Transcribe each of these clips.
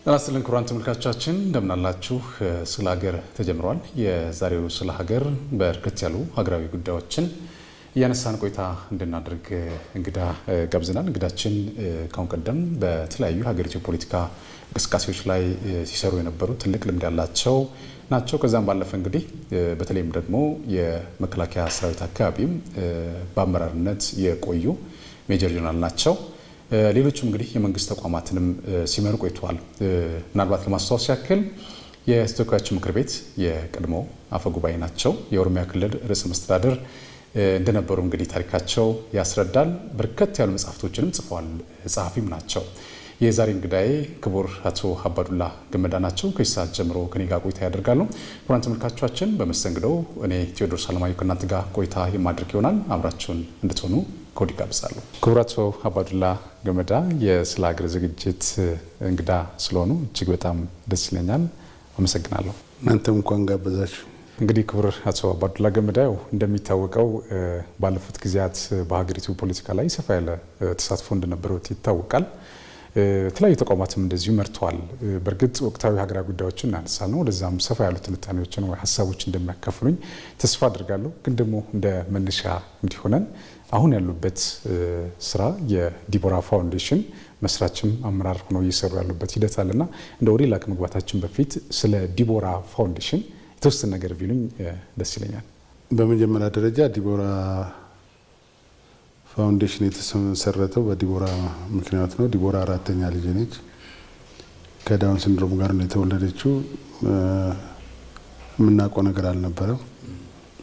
ራስልን ኩራን ተመልካቾቻችን እንደምናላችሁ ስለ ሀገር ተጀምሯል። የዛሬው ስለ ሀገር በርከት ያሉ ሀገራዊ ጉዳዮችን ያነሳን ቆይታ እንድናደርግ እንግዳ ጋብዘናል። እንግዳችን ካሁን ቀደም በተለያዩ ሀገሪቱ ፖለቲካ እንቅስቃሴዎች ላይ ሲሰሩ የነበሩ ትልቅ ልምድ ያላቸው ናቸው። ከዛም ባለፈ እንግዲህ በተለይም ደግሞ የመከላከያ ሰራዊት አካባቢም በአመራርነት የቆዩ ሜጀር ጀነራል ናቸው። ሌሎችም እንግዲህ የመንግስት ተቋማትንም ሲመሩ ቆይተዋል። ምናልባት ለማስታወስ ያክል የተወካዮች ምክር ቤት የቀድሞ አፈ ጉባኤ ናቸው። የኦሮሚያ ክልል ርዕሰ መስተዳድር እንደነበሩ እንግዲህ ታሪካቸው ያስረዳል። በርከት ያሉ መጽሐፍቶችንም ጽፈዋል። ጸሐፊም ናቸው። የዛሬ እንግዳዬ ክቡር አቶ አባዱላ ገመዳ ናቸው። ከዚህ ሰዓት ጀምሮ ከኔ ጋር ቆይታ ያደርጋሉ። ክቡራን ተመልካቾቻችን በመስተንግዶው እኔ ቴዎድሮስ አለማየሁ ከእናንተ ጋር ቆይታ የማድረግ ይሆናል። አብራችሁን እንድትሆኑ ከወዲሁ ጋብዛለሁ። ክቡር አቶ አባዱላ ገመዳ የስለ ሀገር ዝግጅት እንግዳ ስለሆኑ እጅግ በጣም ደስ ይለኛል። አመሰግናለሁ። እናንተም እንኳን ጋበዛችሁ። እንግዲህ ክቡር አቶ አባዱላ ገመዳ እንደሚታወቀው ባለፉት ጊዜያት በሀገሪቱ ፖለቲካ ላይ ሰፋ ያለ ተሳትፎ እንደነበረው ይታወቃል። የተለያዩ ተቋማትም እንደዚሁ መርተዋል። በእርግጥ ወቅታዊ ሀገራዊ ጉዳዮችን እናነሳለን። ወደዛም ሰፋ ያሉ ትንታኔዎችን ወይ ሀሳቦች እንደሚያካፍሉኝ ተስፋ አድርጋለሁ። ግን ደግሞ እንደ መነሻ እንዲሆነን አሁን ያሉበት ስራ የዲቦራ ፋውንዴሽን መስራችም አመራር ሆነው እየሰሩ ያሉበት ሂደት አለና እንደ ወደ ሌላ ከመግባታችን በፊት ስለ ዲቦራ ፋውንዴሽን የተወሰነ ነገር ቢሉኝ ደስ ይለኛል። በመጀመሪያ ደረጃ ዲቦራ ፋውንዴሽን የተመሰረተው በዲቦራ ምክንያት ነው። ዲቦራ አራተኛ ልጅ ነች። ከዳውን ሲንድሮም ጋር ነው የተወለደችው። የምናውቀው ነገር አልነበረም።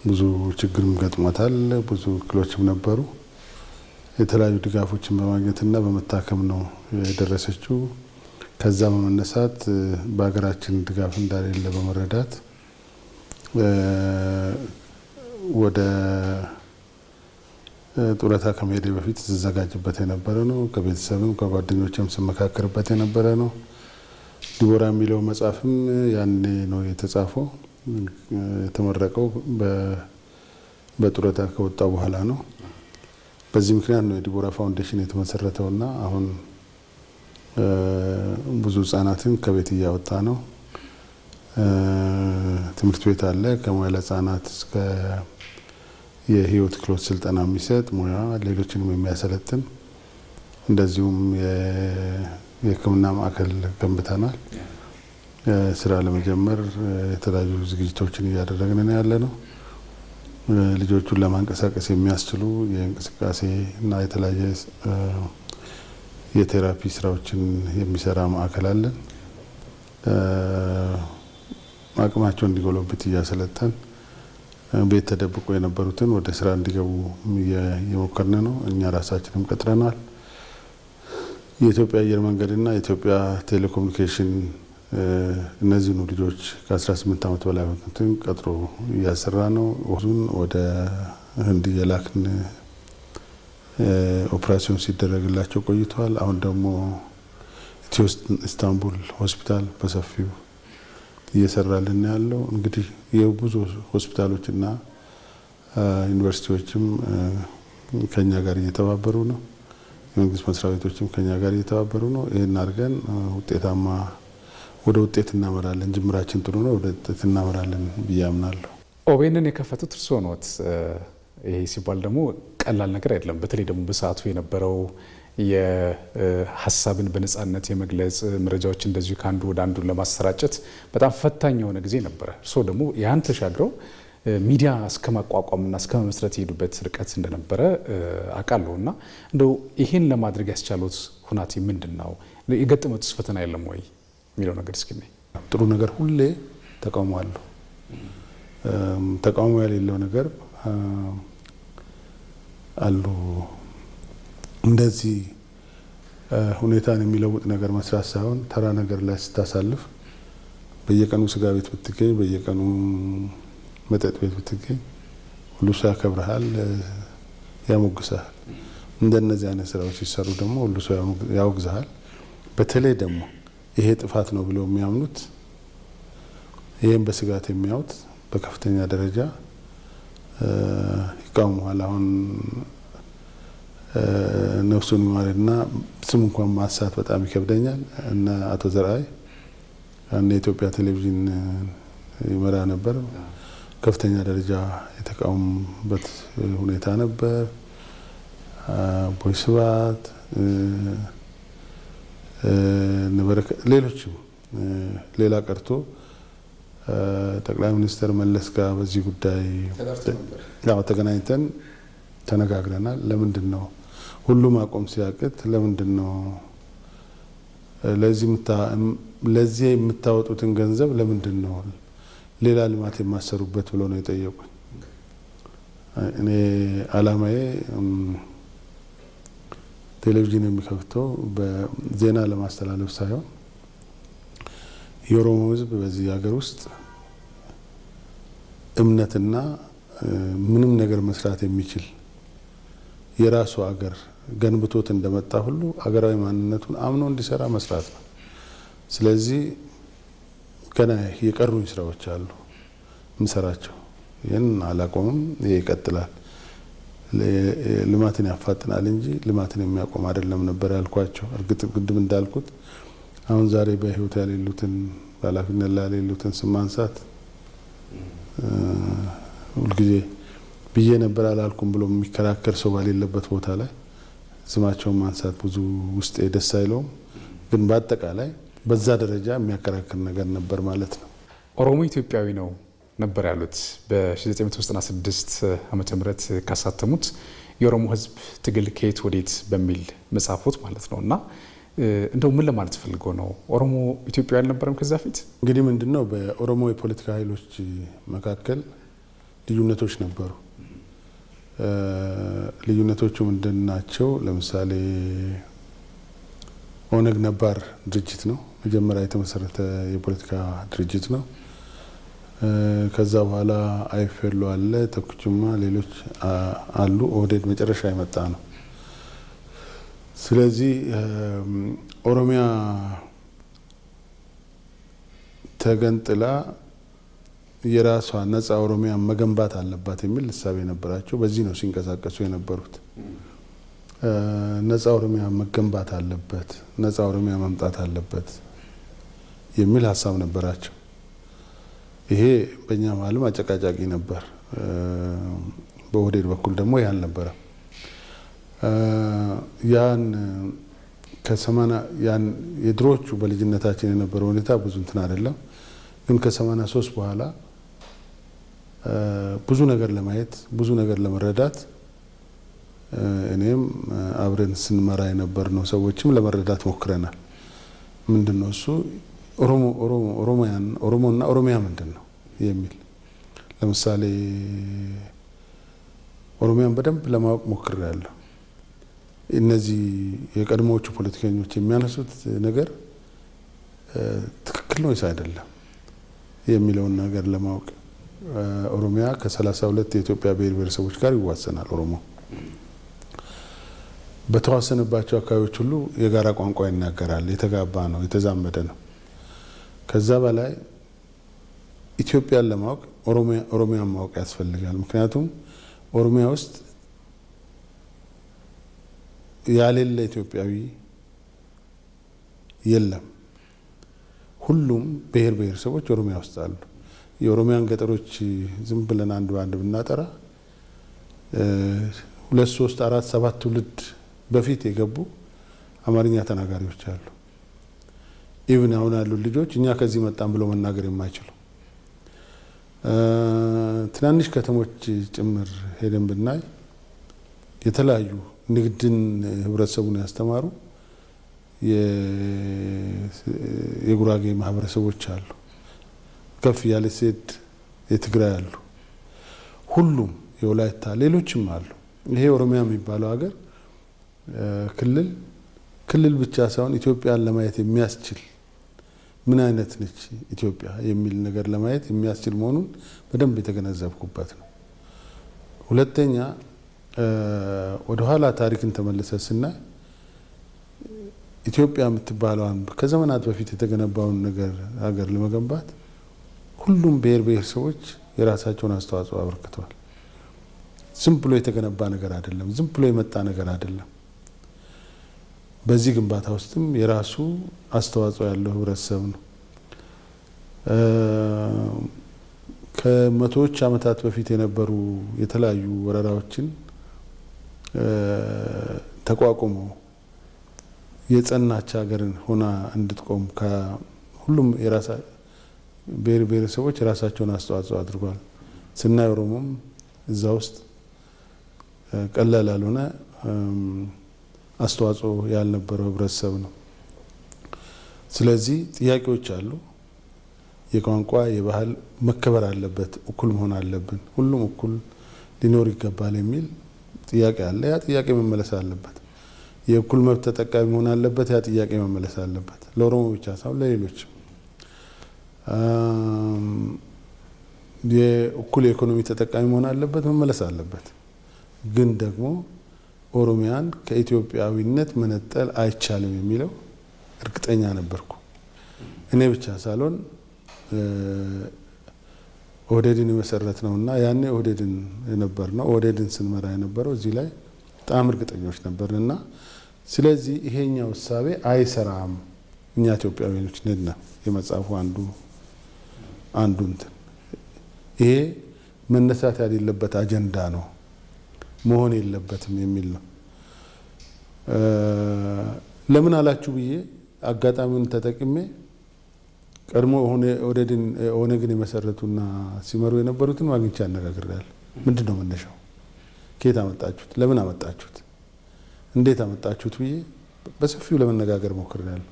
ብዙ ችግርም ገጥሟታል። ብዙ እክሎችም ነበሩ። የተለያዩ ድጋፎችን በማግኘትና በመታከም ነው የደረሰችው። ከዛ በመነሳት በሀገራችን ድጋፍ እንደሌለ በመረዳት ወደ ጡረታ ከመሄዴ በፊት ስዘጋጅበት የነበረ ነው። ከቤተሰብም ከጓደኞችም ስመካከርበት የነበረ ነው። ዲቦራ የሚለው መጽሐፍም ያኔ ነው የተጻፈው። የተመረቀው በጡረታ ከወጣ በኋላ ነው። በዚህ ምክንያት ነው የዲቦራ ፋውንዴሽን የተመሰረተውና አሁን ብዙ ህጻናትን ከቤት እያወጣ ነው። ትምህርት ቤት አለ። ከሙያ ለህጻናት እስከ የህይወት ክህሎት ስልጠና የሚሰጥ ሙያ፣ ሌሎችንም የሚያሰለጥን እንደዚሁም የሕክምና ማዕከል ገንብተናል። ስራ ለመጀመር የተለያዩ ዝግጅቶችን እያደረግን ያለ ነው። ልጆቹን ለማንቀሳቀስ የሚያስችሉ የእንቅስቃሴ እና የተለያየ የቴራፒ ስራዎችን የሚሰራ ማዕከል አለን። አቅማቸው እንዲጎለብት እያሰለጠን ቤት ተደብቆ የነበሩትን ወደ ስራ እንዲገቡ እየሞከርን ነው። እኛ ራሳችንም ቀጥረናል። የኢትዮጵያ አየር መንገድና የኢትዮጵያ ቴሌኮሙኒኬሽን እነዚህኑ ልጆች ከ18 ዓመት በላይ ሆኑትን ቀጥሮ እያሰራ ነው። ወደ ህንድ የላክን ኦፕራሲዮን ሲደረግላቸው ቆይተዋል። አሁን ደግሞ ኢትዮ ኢስታንቡል ሆስፒታል በሰፊው እየሰራልን ያለው። እንግዲህ የብዙ ሆስፒታሎችና ዩኒቨርሲቲዎችም ከኛ ጋር እየተባበሩ ነው። የመንግስት መስሪያ ቤቶችም ከኛ ጋር እየተባበሩ ነው። ይሄን አድርገን ውጤታማ ወደ ውጤት እናመራለን። ጅምራችን ጥሩ ነው። ወደ ውጤት እናመራለን ብዬ አምናለሁ። ኦቤንን የከፈቱት እርስዎ ነዎት። ይሄ ሲባል ደግሞ ቀላል ነገር አይደለም። በተለይ ደግሞ በሰዓቱ የነበረው የሀሳብን በነጻነት የመግለጽ መረጃዎች እንደዚሁ ከአንዱ ወደ አንዱ ለማሰራጨት በጣም ፈታኝ የሆነ ጊዜ ነበረ። እርስዎ ደግሞ ያን ተሻግረው ሚዲያ እስከ ማቋቋምና እስከ መመስረት የሄዱበት ርቀት እንደነበረ አውቃለሁ። እና እንደው ይሄን ለማድረግ ያስቻሉት ሁናቴ ምንድን ነው? የገጠመውስ ፈተና የለም ወይ የሚለው ነገር እስኪ ነኝ። ጥሩ ነገር ሁሌ ተቃውሞ አለው። ተቃውሞ የሌለው ነገር አሉ። እንደዚህ ሁኔታን የሚለውጥ ነገር መስራት ሳይሆን ተራ ነገር ላይ ስታሳልፍ በየቀኑ ስጋ ቤት ብትገኝ፣ በየቀኑ መጠጥ ቤት ብትገኝ ሁሉ ሰው ያከብርሃል፣ ያሞግሳል። እንደነዚህ አይነት ስራዎች ሲሰሩ ደግሞ ሁሉ ሰው ያወግዛል። በተለይ ደግሞ ይሄ ጥፋት ነው ብለው የሚያምኑት ይሄን በስጋት የሚያዩት በከፍተኛ ደረጃ ይቃወማል። አሁን ነፍሱን ይማርና ስም እንኳን ማሳት በጣም ይከብደኛል እና አቶ ዘርአይ ያን የኢትዮጵያ ቴሌቪዥን ይመራ ነበር። ከፍተኛ ደረጃ የተቃወሙበት ሁኔታ ነበር። አቦይ ስብሃት ሌሎችም ሌላ ቀርቶ ጠቅላይ ሚኒስትር መለስ ጋር በዚህ ጉዳይ ተገናኝተን ተነጋግረናል። ለምንድን ነው ሁሉም አቆም ሲያቅት ለምንድን ነው ለዚህ የምታወጡትን ገንዘብ ለምንድን ነው ሌላ ልማት የማሰሩበት ብሎ ነው የጠየቁኝ። እኔ አላማዬ ቴሌቪዥን የሚከፍተው በዜና ለማስተላለፍ ሳይሆን የኦሮሞ ሕዝብ በዚህ ሀገር ውስጥ እምነትና ምንም ነገር መስራት የሚችል የራሱ ሀገር ገንብቶት እንደመጣ ሁሉ ሀገራዊ ማንነቱን አምኖ እንዲሰራ መስራት ነው። ስለዚህ ገና የቀሩኝ ስራዎች አሉ ምሰራቸው። ይህን አላቆምም፣ ይሄ ይቀጥላል። ልማትን ያፋጥናል እንጂ ልማትን የሚያቆም አይደለም ነበር ያልኳቸው። እርግጥ ቅድም እንዳልኩት አሁን ዛሬ በህይወት ያሌሉትን በኃላፊነት ላይ ያሌሉትን ስም ማንሳት ሁልጊዜ ብዬ ነበር አላልኩም ብሎ የሚከራከር ሰው ባሌለበት ቦታ ላይ ስማቸውን ማንሳት ብዙ ውስጥ ደስ አይለውም። ግን በአጠቃላይ በዛ ደረጃ የሚያከራክር ነገር ነበር ማለት ነው። ኦሮሞ ኢትዮጵያዊ ነው ነበር ያሉት በ1996 ዓመተ ምህረት ካሳተሙት የኦሮሞ ህዝብ ትግል ከየት ወዴት በሚል መጽሐፎት ማለት ነው። እና እንደው ምን ለማለት ፈልገው ነው? ኦሮሞ ኢትዮጵያዊ አልነበረም ከዛ ፊት? እንግዲህ ምንድነው በኦሮሞ የፖለቲካ ኃይሎች መካከል ልዩነቶች ነበሩ። ልዩነቶቹ ምንድናቸው? ለምሳሌ ኦነግ ነባር ድርጅት ነው። መጀመሪያ የተመሰረተ የፖለቲካ ድርጅት ነው። ከዛ በኋላ አይፌሎ አለ፣ ተኩቹማ፣ ሌሎች አሉ። ኦህዴድ መጨረሻ የመጣ ነው። ስለዚህ ኦሮሚያ ተገንጥላ የራሷ ነፃ ኦሮሚያ መገንባት አለባት የሚል ሀሳብ የነበራቸው በዚህ ነው ሲንቀሳቀሱ የነበሩት። ነፃ ኦሮሚያ መገንባት አለበት፣ ነፃ ኦሮሚያ መምጣት አለበት የሚል ሀሳብ ነበራቸው። ይሄ በእኛ ማለም አጨቃጫቂ ነበር። በኦህዴድ በኩል ደግሞ ያን ነበረ። ያን ያን የድሮቹ በልጅነታችን የነበረው ሁኔታ ብዙ እንትን አይደለም። ግን ከ83 በኋላ ብዙ ነገር ለማየት ብዙ ነገር ለመረዳት እኔም አብረን ስንመራ የነበርነው ሰዎችም ለመረዳት ሞክረናል። ምንድነው እሱ ኦሮሞና ኦሮሚያ ምንድነው የሚል ለምሳሌ ኦሮሚያን በደንብ ለማወቅ ሞክሬያለሁ። እነዚህ የቀድሞዎቹ ፖለቲከኞች የሚያነሱት ነገር ትክክል ነው ወይስ አይደለም የሚለውን ነገር ለማወቅ ኦሮሚያ ከ32 የኢትዮጵያ ብሔር ብሔረሰቦች ጋር ይዋሰናል። ኦሮሞ በተዋሰነባቸው አካባቢዎች ሁሉ የጋራ ቋንቋ ይናገራል። የተጋባ ነው፣ የተዛመደ ነው። ከዛ በላይ ኢትዮጵያን ለማወቅ ኦሮሚያን ማወቅ ያስፈልጋል። ምክንያቱም ኦሮሚያ ውስጥ ያሌለ ኢትዮጵያዊ የለም። ሁሉም ብሔር ብሔረሰቦች ኦሮሚያ ውስጥ አሉ። የኦሮሚያን ገጠሮች ዝም ብለን አንድ በአንድ ብናጠራ 2 3 4 7 ትውልድ በፊት የገቡ አማርኛ ተናጋሪዎች አሉ። ኢቭን አሁን ያሉ ልጆች እኛ ከዚህ መጣን ብሎ መናገር የማይችሉ ትናንሽ ከተሞች ጭምር ሄደን ብናይ የተለያዩ ንግድን ህብረተሰቡን ያስተማሩ የጉራጌ ማህበረሰቦች አሉ። ከፍ ያለ ሴት የትግራይ አሉ። ሁሉም የወላይታ ሌሎችም አሉ። ይሄ ኦሮሚያ የሚባለው ሀገር ክልል ብቻ ሳይሆን ኢትዮጵያን ለማየት የሚያስችል ምን አይነት ነች ኢትዮጵያ የሚል ነገር ለማየት የሚያስችል መሆኑን በደንብ የተገነዘብኩበት ነው። ሁለተኛ ወደ ኋላ ታሪክን ተመልሰ ስናይ ኢትዮጵያ የምትባለውን ከዘመናት በፊት የተገነባውን ሀገር ለመገንባት ሁሉም ብሔር ብሔረሰቦች የራሳቸውን አስተዋጽኦ አበርክተዋል። ዝም ብሎ የተገነባ ነገር አይደለም፣ ዝም ብሎ የመጣ ነገር አይደለም። በዚህ ግንባታ ውስጥም የራሱ አስተዋጽኦ ያለው ህብረተሰብ ነው። ከመቶዎች ዓመታት በፊት የነበሩ የተለያዩ ወረራዎችን ተቋቁሞ የጸናች ሀገርን ሆና እንድትቆም ከሁሉም ብሔር ብሔረሰቦች የራሳቸውን አስተዋጽኦ አድርጓል። ስናይ ኦሮሞም እዛ ውስጥ ቀላል ያልሆነ አስተዋጽኦ ያልነበረው ህብረተሰብ ነው። ስለዚህ ጥያቄዎች አሉ። የቋንቋ የባህል መከበር አለበት፣ እኩል መሆን አለብን፣ ሁሉም እኩል ሊኖር ይገባል የሚል ጥያቄ አለ። ያ ጥያቄ መመለስ አለበት። የእኩል መብት ተጠቃሚ መሆን አለበት። ያ ጥያቄ መመለስ አለበት። ለኦሮሞ ብቻ ሳይሆን ለሌሎችም የእኩል የኢኮኖሚ ተጠቃሚ መሆን አለበት፣ መመለስ አለበት። ግን ደግሞ ኦሮሚያን ከኢትዮጵያዊነት መነጠል አይቻልም የሚለው እርግጠኛ ነበርኩ። እኔ ብቻ ሳልሆን ኦህዴድን የመሰረት ነውና ያኔ ኦህዴድን የነበር ነው ኦህዴድን ስንመራ የነበረው እዚህ ላይ በጣም እርግጠኞች ነበርንና ስለዚህ ይሄኛው እሳቤ አይሰራም። እኛ ኢትዮጵያውያኖች ነን የመጽሐፉ አንዱ እንትን ይሄ መነሳት ያሌለበት አጀንዳ ነው፣ መሆን የለበትም የሚል ነው። ለምን አላችሁ ብዬ አጋጣሚውን ተጠቅሜ ቀድሞ ኦነግን የመሰረቱና ሲመሩ የነበሩትን ማግኝቼ አነጋግሬያለሁ። ምንድን ነው መነሻው? ከየት አመጣችሁት? ለምን አመጣችሁት? እንዴት አመጣችሁት ብዬ በሰፊው ለመነጋገር ሞክሬያለሁ።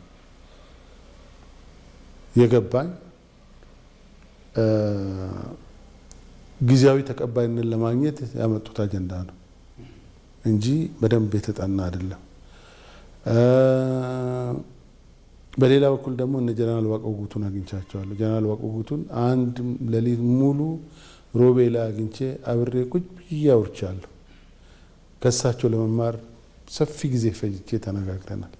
የገባኝ ጊዜያዊ ተቀባይነት ለማግኘት ያመጡት አጀንዳ ነው እንጂ በደንብ የተጠና አይደለም። በሌላ በኩል ደግሞ እነ ጀነራል ዋቆ ጉቱን አግኝቻቸዋለሁ። ጀነራል ዋቆ ጉቱን አንድ ሌሊት ሙሉ ሮቤ ላይ አግኝቼ አብሬ ቁጭ ብዬ አውርቻለሁ። ከእሳቸው ለመማር ሰፊ ጊዜ ፈጅቼ ተነጋግረናል።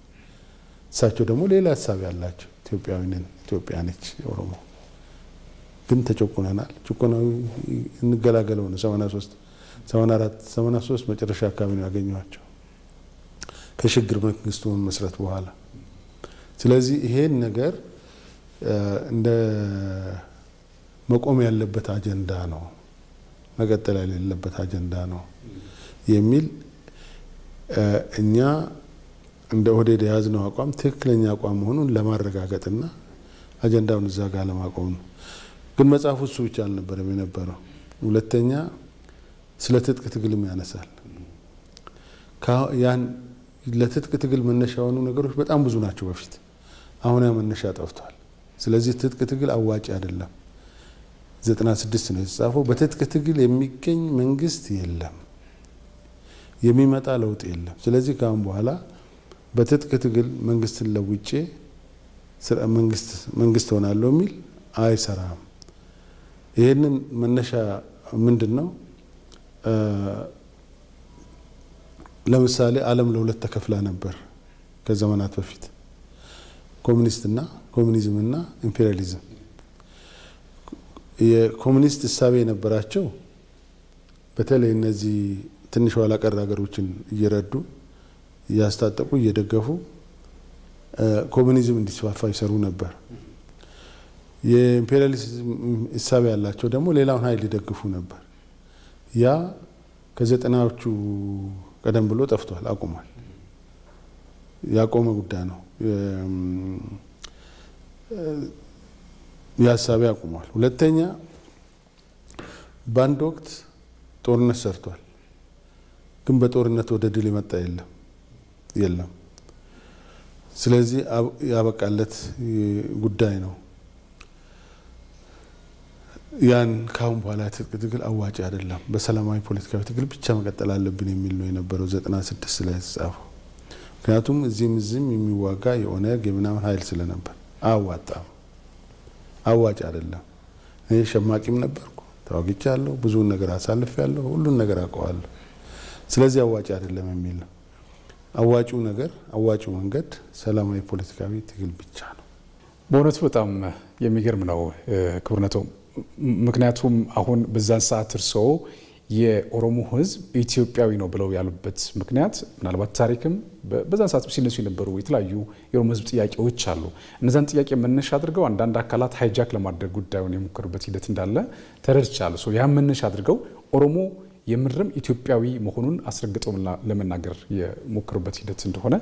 እሳቸው ደግሞ ሌላ ሀሳብ ያላቸው ኢትዮጵያዊ ነን፣ ኢትዮጵያ ነች ኦሮሞ፣ ግን ተጨቁነናል። ጭቆናዊ እንገላገለው ነው 83 84 83 መጨረሻ አካባቢ ነው ያገኘኋቸው ከሽግግር መንግስቱ መመስረት በኋላ። ስለዚህ ይሄን ነገር እንደ መቆም ያለበት አጀንዳ ነው፣ መቀጠል ያለበት አጀንዳ ነው የሚል እኛ እንደ ኦህዴድ የያዝነው አቋም ትክክለኛ አቋም መሆኑን ለማረጋገጥና አጀንዳውን እዛ ጋር ለማቆም ነው። ግን መጽሐፉ እሱ ብቻ አልነበረም የነበረው። ሁለተኛ ስለ ትጥቅ ትግልም ያነሳል። ያን ለትጥቅ ትግል መነሻ የሆኑ ነገሮች በጣም ብዙ ናቸው በፊት። አሁን ያ መነሻ ጠፍቷል። ስለዚህ ትጥቅ ትግል አዋጭ አይደለም። 96 ነው የተጻፈው። በትጥቅ ትግል የሚገኝ መንግስት የለም፣ የሚመጣ ለውጥ የለም። ስለዚህ ከአሁን በኋላ በትጥቅ ትግል መንግስትን ለውጬ መንግስት ሆናለሁ የሚል አይሰራም። ይህንን መነሻ ምንድን ነው? ለምሳሌ ዓለም ለሁለት ተከፍላ ነበር ከዘመናት በፊት፣ ኮሙኒዝምና ኢምፔሪያሊዝም። የኮሙኒስት እሳቤ የነበራቸው በተለይ እነዚህ ትንሽ ኋላ ቀር ሀገሮችን እየረዱ እያስታጠቁ እየደገፉ ኮሙኒዝም እንዲስፋፋ ይሰሩ ነበር። የኢምፔሪያሊዝም እሳቤ ያላቸው ደግሞ ሌላውን ኃይል ይደግፉ ነበር። ያ ከ90ዎቹ ቀደም ብሎ ጠፍቷል፣ አቁሟል። ያቆመ ጉዳይ ነው። የሀሳቤ አቁሟል። ሁለተኛ በአንድ ወቅት ጦርነት ሰርቷል፣ ግን በጦርነት ወደ ድል የመጣ የለም። ስለዚህ ያበቃለት ጉዳይ ነው። ያን ካሁን በኋላ ትጥቅ ትግል አዋጭ አይደለም፣ በሰላማዊ ፖለቲካዊ ትግል ብቻ መቀጠል አለብን የሚል ነው የነበረው 96 ላይ የተጻፈው። ምክንያቱም እዚህም የሚዋጋ የኦነግ የምናምን ኃይል ስለነበር አዋጣም፣ አዋጭ አይደለም። እኔ ሸማቂም ነበርኩ፣ ተዋግቻለሁ፣ ብዙውን ነገር አሳልፌያለሁ፣ ሁሉን ነገር አውቀዋለሁ። ስለዚህ አዋጭ አይደለም የሚል ነው። አዋጭው መንገድ ሰላማዊ ፖለቲካዊ ትግል ብቻ ነው። በእውነቱ በጣም የሚገርም ነው ክቡርነቶ። ምክንያቱም አሁን በዛን ሰዓት እርስዎ የኦሮሞ ህዝብ ኢትዮጵያዊ ነው ብለው ያሉበት ምክንያት ምናልባት ታሪክም በዛን ሰዓት ሲነሱ የነበሩ የተለያዩ የኦሮሞ ህዝብ ጥያቄዎች አሉ። እነዛን ጥያቄ መነሻ አድርገው አንዳንድ አካላት ሃይጃክ ለማድረግ ጉዳዩን የሞከሩበት ሂደት እንዳለ ተረድቻለሁ። ያ መነሻ አድርገው ኦሮሞ የምርም ኢትዮጵያዊ መሆኑን አስረግጠው ለመናገር የሞከሩበት ሂደት እንደሆነ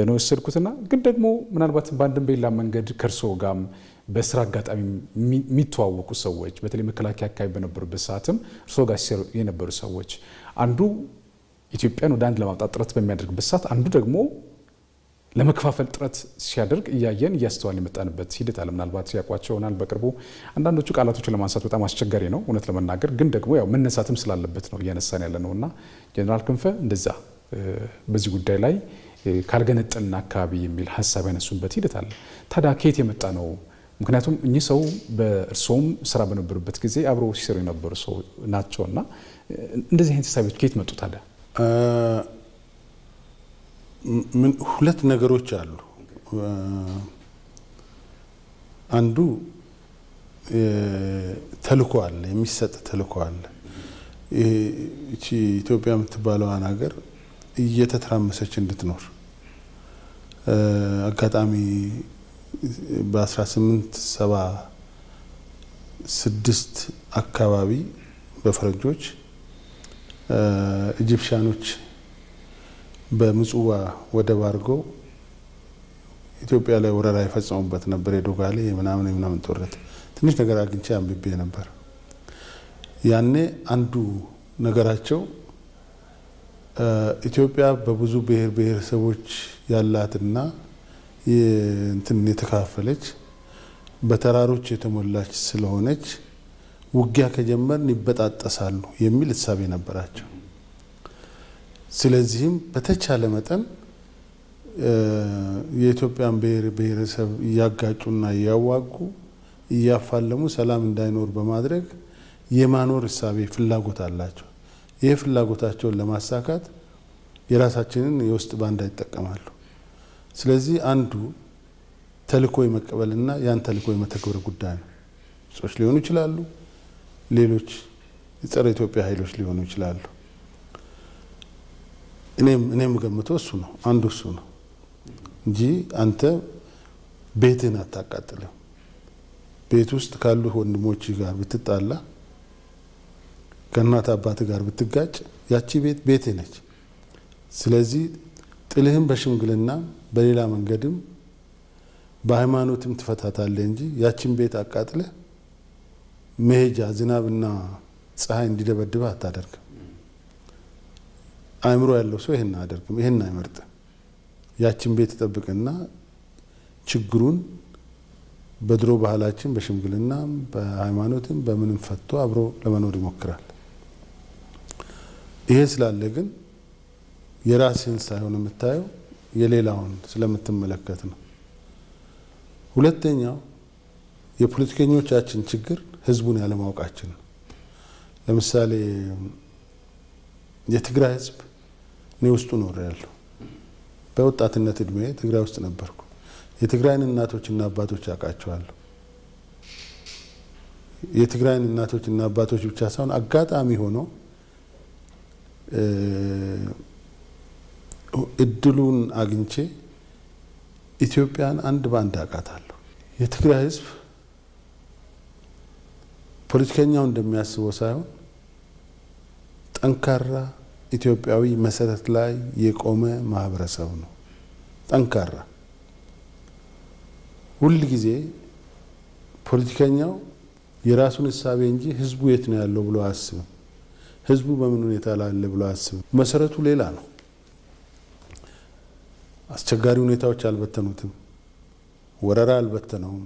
ነው የወሰድኩትና ግን ደግሞ ምናልባት በአንድም በሌላ መንገድ ከእርሶ ጋርም በስራ አጋጣሚ የሚተዋወቁ ሰዎች በተለይ መከላከያ አካባቢ በነበሩበት ሰዓትም እርሶ ጋር ሲሰሩ የነበሩ ሰዎች አንዱ ኢትዮጵያን ወደ አንድ ለማምጣት ጥረት በሚያደርግበት ሰዓት አንዱ ደግሞ ለመከፋፈል ጥረት ሲያደርግ እያየን እያስተዋል የመጣንበት ሂደት አለ። ምናልባት ያቋቸው ይሆናል በቅርቡ አንዳንዶቹ ቃላቶችን ለማንሳት በጣም አስቸጋሪ ነው እውነት ለመናገር ግን ደግሞ ያው መነሳትም ስላለበት ነው እያነሳን ያለ ነውና ጀነራል ክንፈ እንደዛ በዚህ ጉዳይ ላይ ካልገነጠልና አካባቢ የሚል ሀሳብ ያነሱበት ሂደት አለ። ታዲያ ከየት የመጣ ነው? ምክንያቱም እኚህ ሰው በእርሶም ስራ በነበሩበት ጊዜ አብረው ሲሰሩ የነበሩ ሰው ናቸውና እንደዚህ አይነት ሀሳቦች ከየት መጡ ታዲያ? ሁለት ነገሮች አሉ። አንዱ ተልእኮ አለ፣ የሚሰጥ ተልእኮ አለ። እቺ ኢትዮጵያ የምትባለዋን ሀገር እየተተራመሰች እንድትኖር አጋጣሚ በ1876 አካባቢ በፈረንጆች ኢጂፕሽያኖች በምጽዋ ወደብ አድርገው ኢትዮጵያ ላይ ወረራ የፈጸሙበት ነበር። የዶጋሌ የምናምን ጦርነት ትንሽ ነገር አግኝቼ አንብቤ ነበር። ያኔ አንዱ ነገራቸው ኢትዮጵያ በብዙ ብሔር ብሔረሰቦች ያላትና እንትን የተካፈለች በተራሮች የተሞላች ስለሆነች ውጊያ ከጀመርን ይበጣጠሳሉ የሚል እሳቤ ነበራቸው። ስለዚህም በተቻለ መጠን የኢትዮጵያን ብሔር ብሔረሰብ እያጋጩና እያዋጉ እያፋለሙ ሰላም እንዳይኖር በማድረግ የማኖር እሳቤ ፍላጎት አላቸው። ይህ ፍላጎታቸውን ለማሳካት የራሳችንን የውስጥ ባንዳ ይጠቀማሉ። ስለዚህ አንዱ ተልእኮ የመቀበልና ያን ተልእኮ የመተግበር ጉዳይ ነው። ሰዎች ሊሆኑ ይችላሉ፣ ሌሎች የጸረ ኢትዮጵያ ኃይሎች ሊሆኑ ይችላሉ። እኔም ገምቶ እሱ ነው አንዱ እሱ ነው እንጂ አንተ ቤትህን አታቃጥልም። ቤት ውስጥ ካሉ ወንድሞች ጋር ብትጣላ ከእናት አባት ጋር ብትጋጭ ያቺ ቤትህ ነች። ስለዚህ ጥልህም በሽምግልና በሌላ መንገድም በሃይማኖትም ትፈታታለህ እንጂ ያቺን ቤት አቃጥለህ መሄጃ ዝናብና ፀሐይ እንዲደበድብህ አታደርግም። አእምሮ ያለው ሰው ይሄን አያደርግም፣ ይሄን አይመርጥም። ያቺን ቤት ተጠብቅና ችግሩን በድሮ ባህላችን በሽምግልና በሃይማኖትም በምንም ፈቶ አብሮ ለመኖር ይሞክራል። ይሄ ስላለ ግን የራስህን ሳይሆን የምታየው የሌላውን ስለምትመለከት ነው። ሁለተኛው የፖለቲከኞቻችን ችግር ህዝቡን ያለማወቃችን ነው። ለምሳሌ የትግራይ ህዝብ እኔ ውስጡ ኖሬያለሁ። በወጣትነት እድሜ ትግራይ ውስጥ ነበርኩ። የትግራይን እናቶችና አባቶች አውቃቸዋለሁ። የትግራይን እናቶችና አባቶች ብቻ ሳይሆን አጋጣሚ ሆኖ እድሉን አግኝቼ ኢትዮጵያን አንድ ባንድ አውቃታለሁ። የትግራይ ህዝብ ፖለቲከኛው እንደሚያስበው ሳይሆን ጠንካራ ኢትዮጵያዊ መሰረት ላይ የቆመ ማህበረሰብ ነው። ጠንካራ ሁል ጊዜ ፖለቲከኛው የራሱን እሳቤ እንጂ ህዝቡ የት ነው ያለው ብሎ አያስብም። ህዝቡ በምን ሁኔታ ላይ አለ ብሎ አያስብም። መሰረቱ ሌላ ነው። አስቸጋሪ ሁኔታዎች አልበተኑትም። ወረራ አልበተነውም።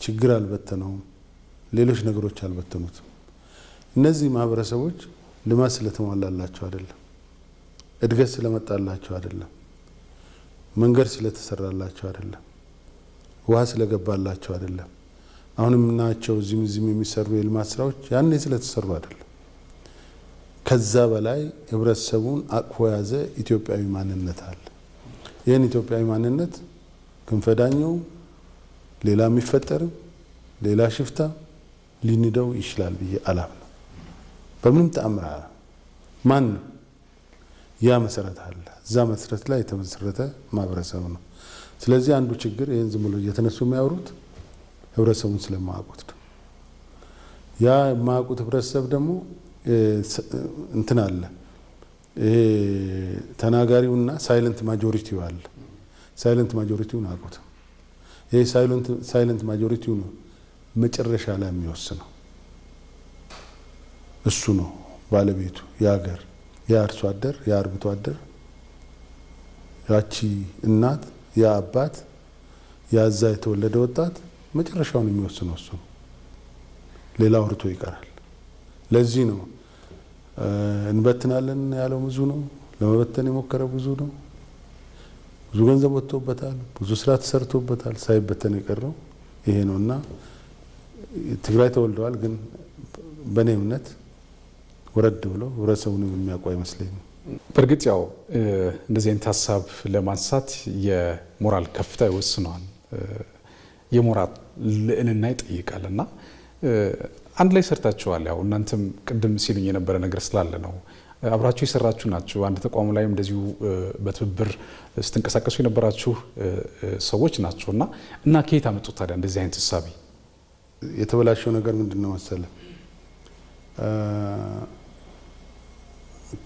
ችግር አልበተነውም። ሌሎች ነገሮች አልበተኑትም። እነዚህ ማህበረሰቦች ልማት ስለተሟላላቸው አይደለም፣ እድገት ስለመጣላቸው አይደለም፣ መንገድ ስለተሰራላቸው አይደለም፣ ውሃ ስለገባላቸው አይደለም። አሁን የምናያቸው እዚህም የሚሰሩ የልማት ስራዎች ያኔ ስለተሰሩ አይደለም። ከዛ በላይ ህብረተሰቡን አቅፎ የያዘ ኢትዮጵያዊ ማንነት አለ። ይህን ኢትዮጵያዊ ማንነት ክንፈዳኘው ሌላ የሚፈጠርም ሌላ ሽፍታ ሊንደው ይችላል ብዬ አላምነው። በምንም ተአምራ ማን ያ መሰረት አለ። እዛ መሰረት ላይ የተመሰረተ ማህበረሰብ ነው። ስለዚህ አንዱ ችግር ይህን ዝም ብሎ እየተነሱ የሚያወሩት ህብረተሰቡን ስለማያውቁት ነው። ያ የማያውቁት ህብረተሰብ ደግሞ እንትን አለ። ይሄ ተናጋሪውና ሳይለንት ማጆሪቲው አለ። ሳይለንት ማጆሪቲውን አያውቁት። ይሄ ሳይለንት ማጆሪቲው ነው መጨረሻ ላይ የሚወስነው። እሱ ነው ባለቤቱ የሀገር የአርሶ አደር የአርብቶ አደር ያቺ እናት ያ አባት ያዛ የተወለደ ወጣት መጨረሻውን የሚወስነው እሱ ነው። ሌላው ወርቶ ይቀራል። ለዚህ ነው እንበትናለን ያለው ብዙ ነው። ለመበተን የሞከረ ብዙ ነው። ብዙ ገንዘብ ወጥቶበታል። ብዙ ስራ ተሰርቶበታል። ሳይበተን የቀረው ይሄ ነውና ትግራይ ተወልደዋል። ግን በእኔ እምነት ወረድ ብሎ ህብረተሰቡን የሚያውቁ አይመስለኝም። በእርግጥ ያው እንደዚህ አይነት ሀሳብ ለማንሳት የሞራል ከፍታ ይወስነዋል። የሞራል ልዕልና ይጠይቃል እና አንድ ላይ ሰርታችኋል። ያው እናንተም ቅድም ሲሉኝ የነበረ ነገር ስላለ ነው። አብራችሁ የሰራችሁ ናችሁ። አንድ ተቋሙ ላይም እንደዚሁ በትብብር ስትንቀሳቀሱ የነበራችሁ ሰዎች ናችሁ እና ከየት አመጡት ታዲያ እንደዚህ አይነት ሀሳቢ? የተበላሸው ነገር ምንድነው መሰለ?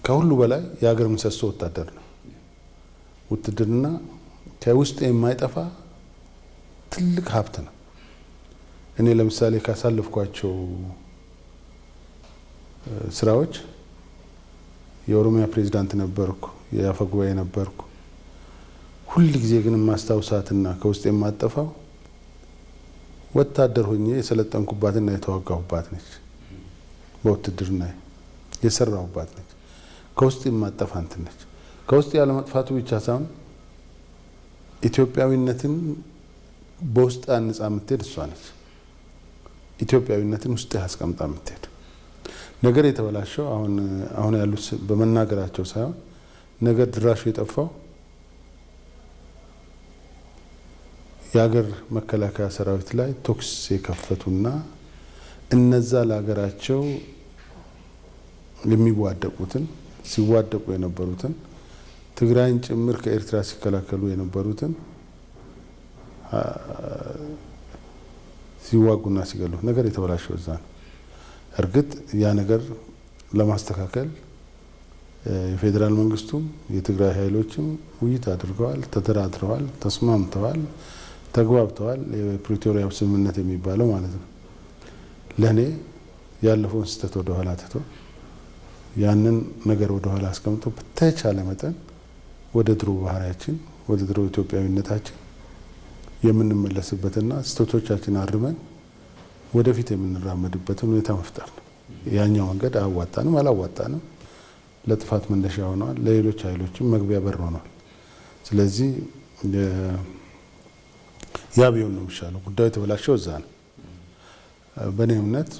ከሁሉ በላይ የሀገር ምሰሶ ወታደር ነው። ውትድርና ከውስጥ የማይጠፋ ትልቅ ሀብት ነው። እኔ ለምሳሌ ካሳለፍኳቸው ስራዎች የኦሮሚያ ፕሬዝዳንት ነበርኩ፣ የአፈ ጉባኤ ነበርኩ። ሁሉ ጊዜ ግን ማስታውሳትና ከውስጥ የማጠፋው ወታደር ሆኜ የሰለጠንኩባትና የተዋጋሁባት ነች። በውትድርና የሰራሁባት ነች። ከውስጥ የማጠፋ እንትን ነች። ከውስጥ ያለ መጥፋቱ ብቻ ሳይሆን ኢትዮጵያዊነትን በውስጥ አንጻ የምትሄድ እሷ ነች። ኢትዮጵያዊነትን ውስጥ ያስቀምጣ የምትሄድ ነገር የተበላሸው አሁን ያሉት በመናገራቸው ሳይሆን ነገር ድራሹ የጠፋው የሀገር መከላከያ ሰራዊት ላይ ቶክስ የከፈቱና እነዛ ለሀገራቸው የሚዋደቁትን ሲዋደቁ የነበሩትን ትግራይን ጭምር ከኤርትራ ሲከላከሉ የነበሩትን ሲዋጉና ሲገሉ ነገር የተበላሸው እዛ ነው። እርግጥ ያ ነገር ለማስተካከል የፌዴራል መንግስቱም የትግራይ ኃይሎችም ውይይት አድርገዋል፣ ተደራድረዋል፣ ተስማምተዋል፣ ተግባብተዋል። የፕሪቶሪያው ስምምነት የሚባለው ማለት ነው። ለኔ ያለፈውን ስህተት ወደ ኋላ ትቶ ያንን ነገር ወደ ኋላ አስቀምጦ በተቻለ መጠን ወደ ድሮ ባህሪያችን ወደ ድሮ ኢትዮጵያዊነታችን የምንመለስበትና ስህተቶቻችን አርመን ወደፊት የምንራመድበትን ሁኔታ መፍጠር ነው። ያኛው መንገድ አያዋጣንም፣ አላዋጣንም፣ ለጥፋት መነሻ ሆነዋል፣ ለሌሎች ኃይሎችም መግቢያ በር ሆኗል። ስለዚህ ያ ቢሆን ነው የሚሻለው። ጉዳዩ የተበላሸው እዛ ነው። በእኔ እምነት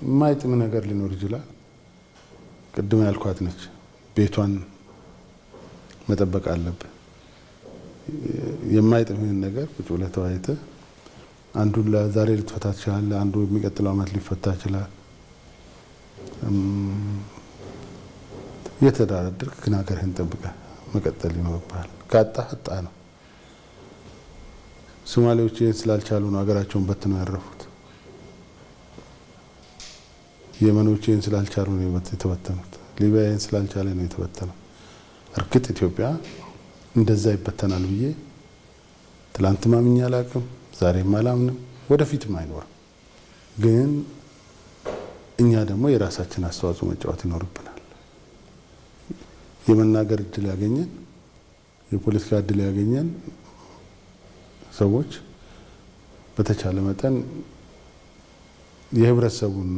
የማይጥም ነገር ሊኖር ይችላል። ቅድም ያልኳት ነች፣ ቤቷን መጠበቅ አለብን። የማይጥምህን ነገር ቁጭ ብለህ ተወያይተህ አንዱን ለዛሬ ልትፈታ ትችላለህ፣ አንዱ የሚቀጥለው ዓመት ሊፈታ ይችላል። የተደራደርክ ግን ሀገርህን ጠብቀህ መቀጠል ይኖርብሃል። ካጣህ አጣ ነው። ሶማሌዎች ይህን ስላልቻሉ ነው ሀገራቸውን በትነው ያረፉት። የመኖች ይህን ስላልቻሉ ነው የተበተኑት። ሊቢያ ይህን ስላልቻለ ነው የተበተነው። እርግጥ ኢትዮጵያ እንደዛ ይበተናል ብዬ ትላንት ማምኜ አላቅም፣ ዛሬም አላምንም፣ ወደፊትም አይኖርም። ግን እኛ ደግሞ የራሳችን አስተዋጽኦ መጫወት ይኖርብናል። የመናገር እድል ያገኘን የፖለቲካ እድል ያገኘን ሰዎች በተቻለ መጠን የህብረተሰቡን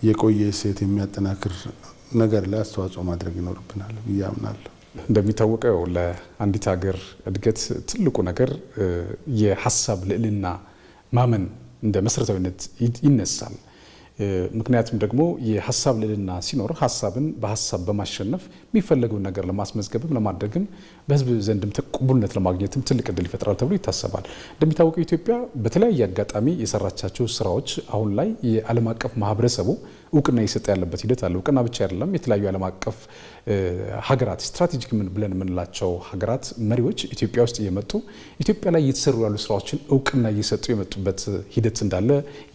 የቆየ እሴት የሚያጠናክር ነገር ላይ አስተዋጽኦ ማድረግ ይኖርብናል ብዬ አምናለሁ። እንደሚታወቀው ለአንዲት ሀገር እድገት ትልቁ ነገር የሀሳብ ልዕልና ማመን እንደ መሰረታዊነት ይነሳል። ምክንያቱም ደግሞ የሀሳብ ልዕልና ሲኖር ሀሳብን በሀሳብ በማሸነፍ የሚፈለገውን ነገር ለማስመዝገብም ለማድረግም በህዝብ ዘንድም ተቀባይነት ለማግኘትም ትልቅ እድል ይፈጥራል ተብሎ ይታሰባል። እንደሚታወቀው ኢትዮጵያ በተለያየ አጋጣሚ የሰራቻቸው ስራዎች አሁን ላይ የዓለም አቀፍ ማህበረሰቡ እውቅና እየሰጠ ያለበት ሂደት አለ። እውቅና ብቻ አይደለም፣ የተለያዩ ዓለም አቀፍ ሀገራት ስትራቴጂክ ብለን የምንላቸው ሀገራት መሪዎች ኢትዮጵያ ውስጥ እየመጡ ኢትዮጵያ ላይ እየተሰሩ ያሉ ስራዎችን እውቅና እየሰጡ የመጡበት ሂደት እንዳለ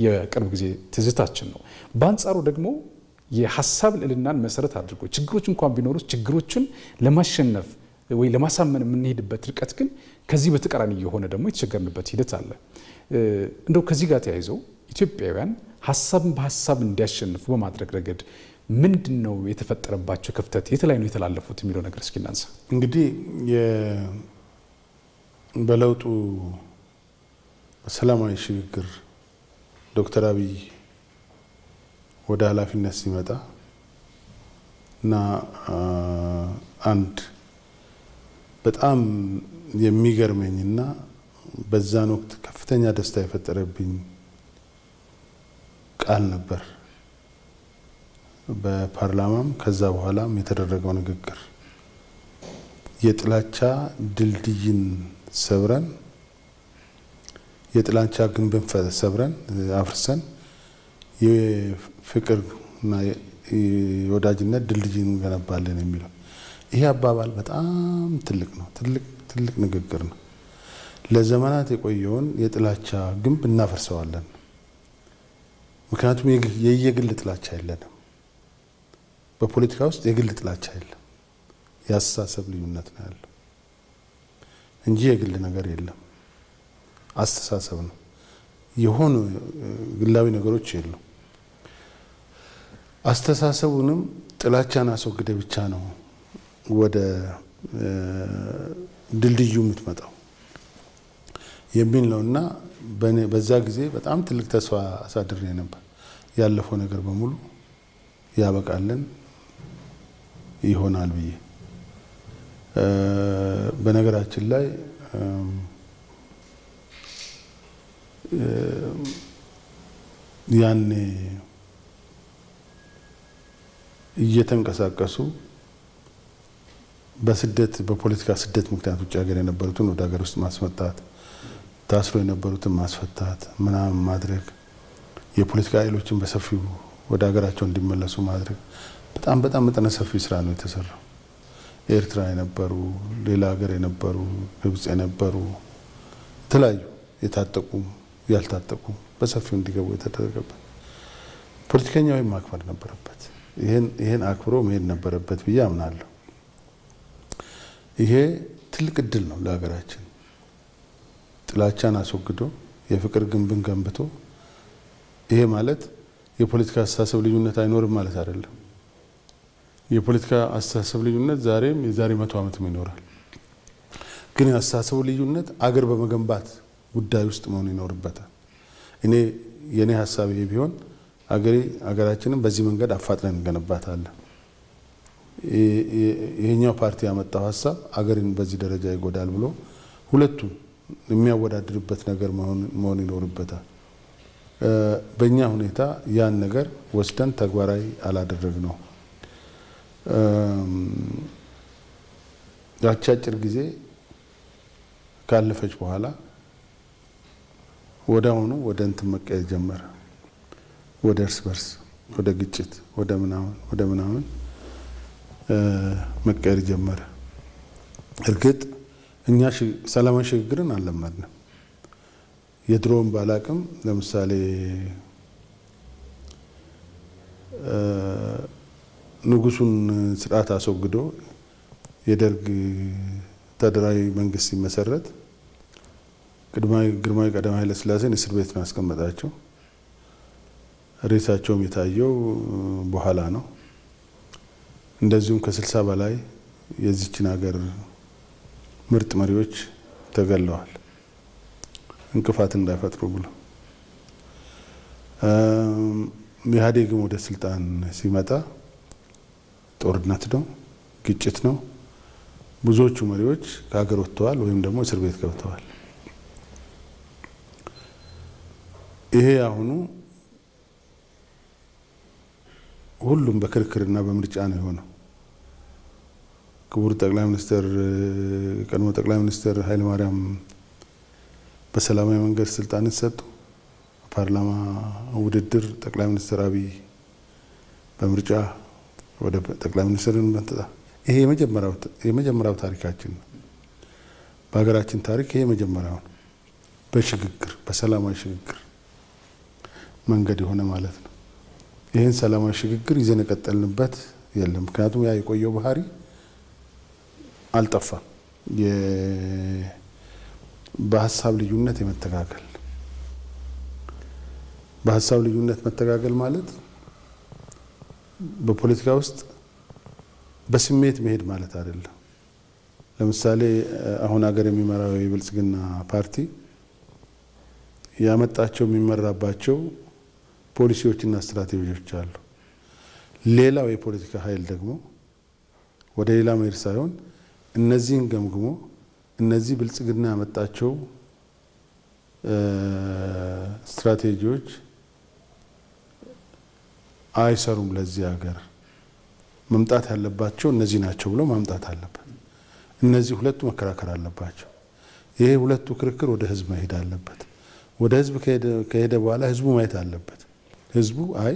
የቅርብ ጊዜ ትዝታችን ነው። በአንጻሩ ደግሞ የሀሳብ ልዕልናን መሰረት አድርጎ ችግሮች እንኳን ቢኖሩ ችግሮችን ለማሸነፍ ወይ ለማሳመን የምንሄድበት ርቀት ግን ከዚህ በተቃራኒ የሆነ ደግሞ የተቸገርንበት ሂደት አለ። እንደው ከዚህ ጋር ተያይዘው ኢትዮጵያውያን ሀሳብን በሀሳብ እንዲያሸንፉ በማድረግ ረገድ ምንድን ነው የተፈጠረባቸው ክፍተት፣ የተለያዩ ነው የተላለፉት የሚለው ነገር እስኪ እናንሳ። እንግዲህ በለውጡ ሰላማዊ ሽግግር ዶክተር አብይ ወደ ኃላፊነት ሲመጣ እና አንድ በጣም የሚገርመኝና በዛን ወቅት ከፍተኛ ደስታ የፈጠረብኝ ቃል ነበር። በፓርላማም ከዛ በኋላም የተደረገው ንግግር የጥላቻ ድልድይን ሰብረን የጥላቻ ግንብን ሰብረን አፍርሰን የፍቅርና የወዳጅነት ድልድይን እንገነባለን የሚለው ይሄ አባባል በጣም ትልቅ ነው። ትልቅ ንግግር ነው። ለዘመናት የቆየውን የጥላቻ ግንብ እናፈርሰዋለን። ምክንያቱም የየግል ጥላቻ የለንም። በፖለቲካ ውስጥ የግል ጥላቻ የለም። የአስተሳሰብ ልዩነት ነው ያለው እንጂ የግል ነገር የለም። አስተሳሰብ ነው። የሆኑ ግላዊ ነገሮች የሉም። አስተሳሰቡንም ጥላቻን አስወግደ ብቻ ነው ወደ ድልድዩ የምትመጣው የሚል ነውና በዛ ጊዜ በጣም ትልቅ ተስፋ አሳድሬ ነበር። ያለፈው ነገር በሙሉ ያበቃልን ይሆናል ብዬ። በነገራችን ላይ ያኔ እየተንቀሳቀሱ በስደት በፖለቲካ ስደት ምክንያት ውጭ ሀገር የነበሩትን ወደ ሀገር ውስጥ ማስመጣት፣ ታስሮ የነበሩትን ማስፈታት ምናምን ማድረግ፣ የፖለቲካ ኃይሎችን በሰፊው ወደ ሀገራቸው እንዲመለሱ ማድረግ በጣም መጠነ ሰፊ ስራ ነው የተሰራው። ኤርትራ የነበሩ፣ ሌላ ሀገር የነበሩ፣ ግብጽ የነበሩ የተለያዩ የታጠቁ ያልታጠቁ በሰፊው እንዲገቡ የተደረገበት ፖለቲከኛው ማክበር ነበረበት። ይሄን አክብሮ መሄድ ነበረበት ብዬ አምናለሁ። ይሄ ትልቅ እድል ነው ለሀገራችን። ጥላቻን አስወግዶ የፍቅር ግንብን ገንብቶ ይሄ ማለት የፖለቲካ አስተሳሰብ ልዩነት አይኖርም ማለት አይደለም። የፖለቲካ አስተሳሰብ ልዩነት ዛሬም የዛሬ 100 ዓመትም ይኖራል። ግን የአስተሳሰቡ ልዩነት አገር በመገንባት ጉዳይ ውስጥ መሆን ይኖርበታል። የኔ ሀሳብ ይሄ ቢሆን አገራችንን በዚህ መንገድ አፋጥነን እንገነባታለን። ይሄኛው ፓርቲ ያመጣው ሀሳብ አገርን በዚህ ደረጃ ይጎዳል ብሎ ሁለቱም የሚያወዳድርበት ነገር መሆን ይኖርበታል። በእኛ ሁኔታ ያን ነገር ወስደን ተግባራዊ አላደረግነው። ያቺ አጭር ጊዜ ካለፈች በኋላ ወዲያውኑ ወደ እንትን መቀየር ጀመረ። ወደ እርስ በርስ፣ ወደ ግጭት፣ ወደ ምናምን መቀየር ጀመረ። እርግጥ እኛ ሰላማዊ ሽግግርን አልለመድንም። የድሮውን ባላቅም ለምሳሌ ንጉሱን ስርዓት አስወግዶ የደርግ ወታደራዊ መንግስት ሲመሰረት ግርማዊ ቀዳማዊ ኃይለ ሥላሴን እስር ቤት ነው ያስቀመጣቸው። ሬሳቸውም የታየው በኋላ ነው። እንደዚሁም ከ60 በላይ የዚችን ሀገር ምርጥ መሪዎች ተገለዋል፣ እንቅፋት እንዳይፈጥሩ ብሎ። ኢህአዴግም ወደ ስልጣን ሲመጣ ጦርነት ነው፣ ግጭት ነው። ብዙዎቹ መሪዎች ከሀገር ወጥተዋል ወይም ደግሞ እስር ቤት ገብተዋል። ይሄ አሁኑ ሁሉም በክርክርና በምርጫ ነው የሆነው። ክቡር ጠቅላይ ሚኒስትር ቀድሞ ጠቅላይ ሚኒስትር ኃይለ ማርያም በሰላማዊ መንገድ ስልጣን ሰጡ። ፓርላማ ውድድር ጠቅላይ ሚኒስትር አብይ በምርጫ ወደ ጠቅላይ ሚኒስትርን መጣ። ይሄ የመጀመሪያው ታሪካችን ነው። በሀገራችን ታሪክ ይሄ የመጀመሪያው በሽግግር በሰላማዊ ሽግግር መንገድ የሆነ ማለት ነው። ይህን ሰላማዊ ሽግግር ይዘን የቀጠልንበት የለም። ምክንያቱም ያ የቆየው ባህሪ አልጠፋም። በሀሳብ ልዩነት የመተጋገል በሀሳብ ልዩነት መተጋገል ማለት በፖለቲካ ውስጥ በስሜት መሄድ ማለት አይደለም። ለምሳሌ አሁን ሀገር የሚመራው የብልጽግና ፓርቲ ያመጣቸው የሚመራባቸው ፖሊሲዎችና ስትራቴጂዎች አሉ። ሌላው የፖለቲካ ኃይል ደግሞ ወደ ሌላ መሄድ ሳይሆን እነዚህን ገምግሞ እነዚህ ብልጽግና ያመጣቸው ስትራቴጂዎች አይሰሩም፣ ለዚህ ሀገር መምጣት ያለባቸው እነዚህ ናቸው ብሎ ማምጣት አለበት። እነዚህ ሁለቱ መከራከር አለባቸው። ይሄ ሁለቱ ክርክር ወደ ህዝብ መሄድ አለበት። ወደ ህዝብ ከሄደ በኋላ ህዝቡ ማየት አለበት። ህዝቡ አይ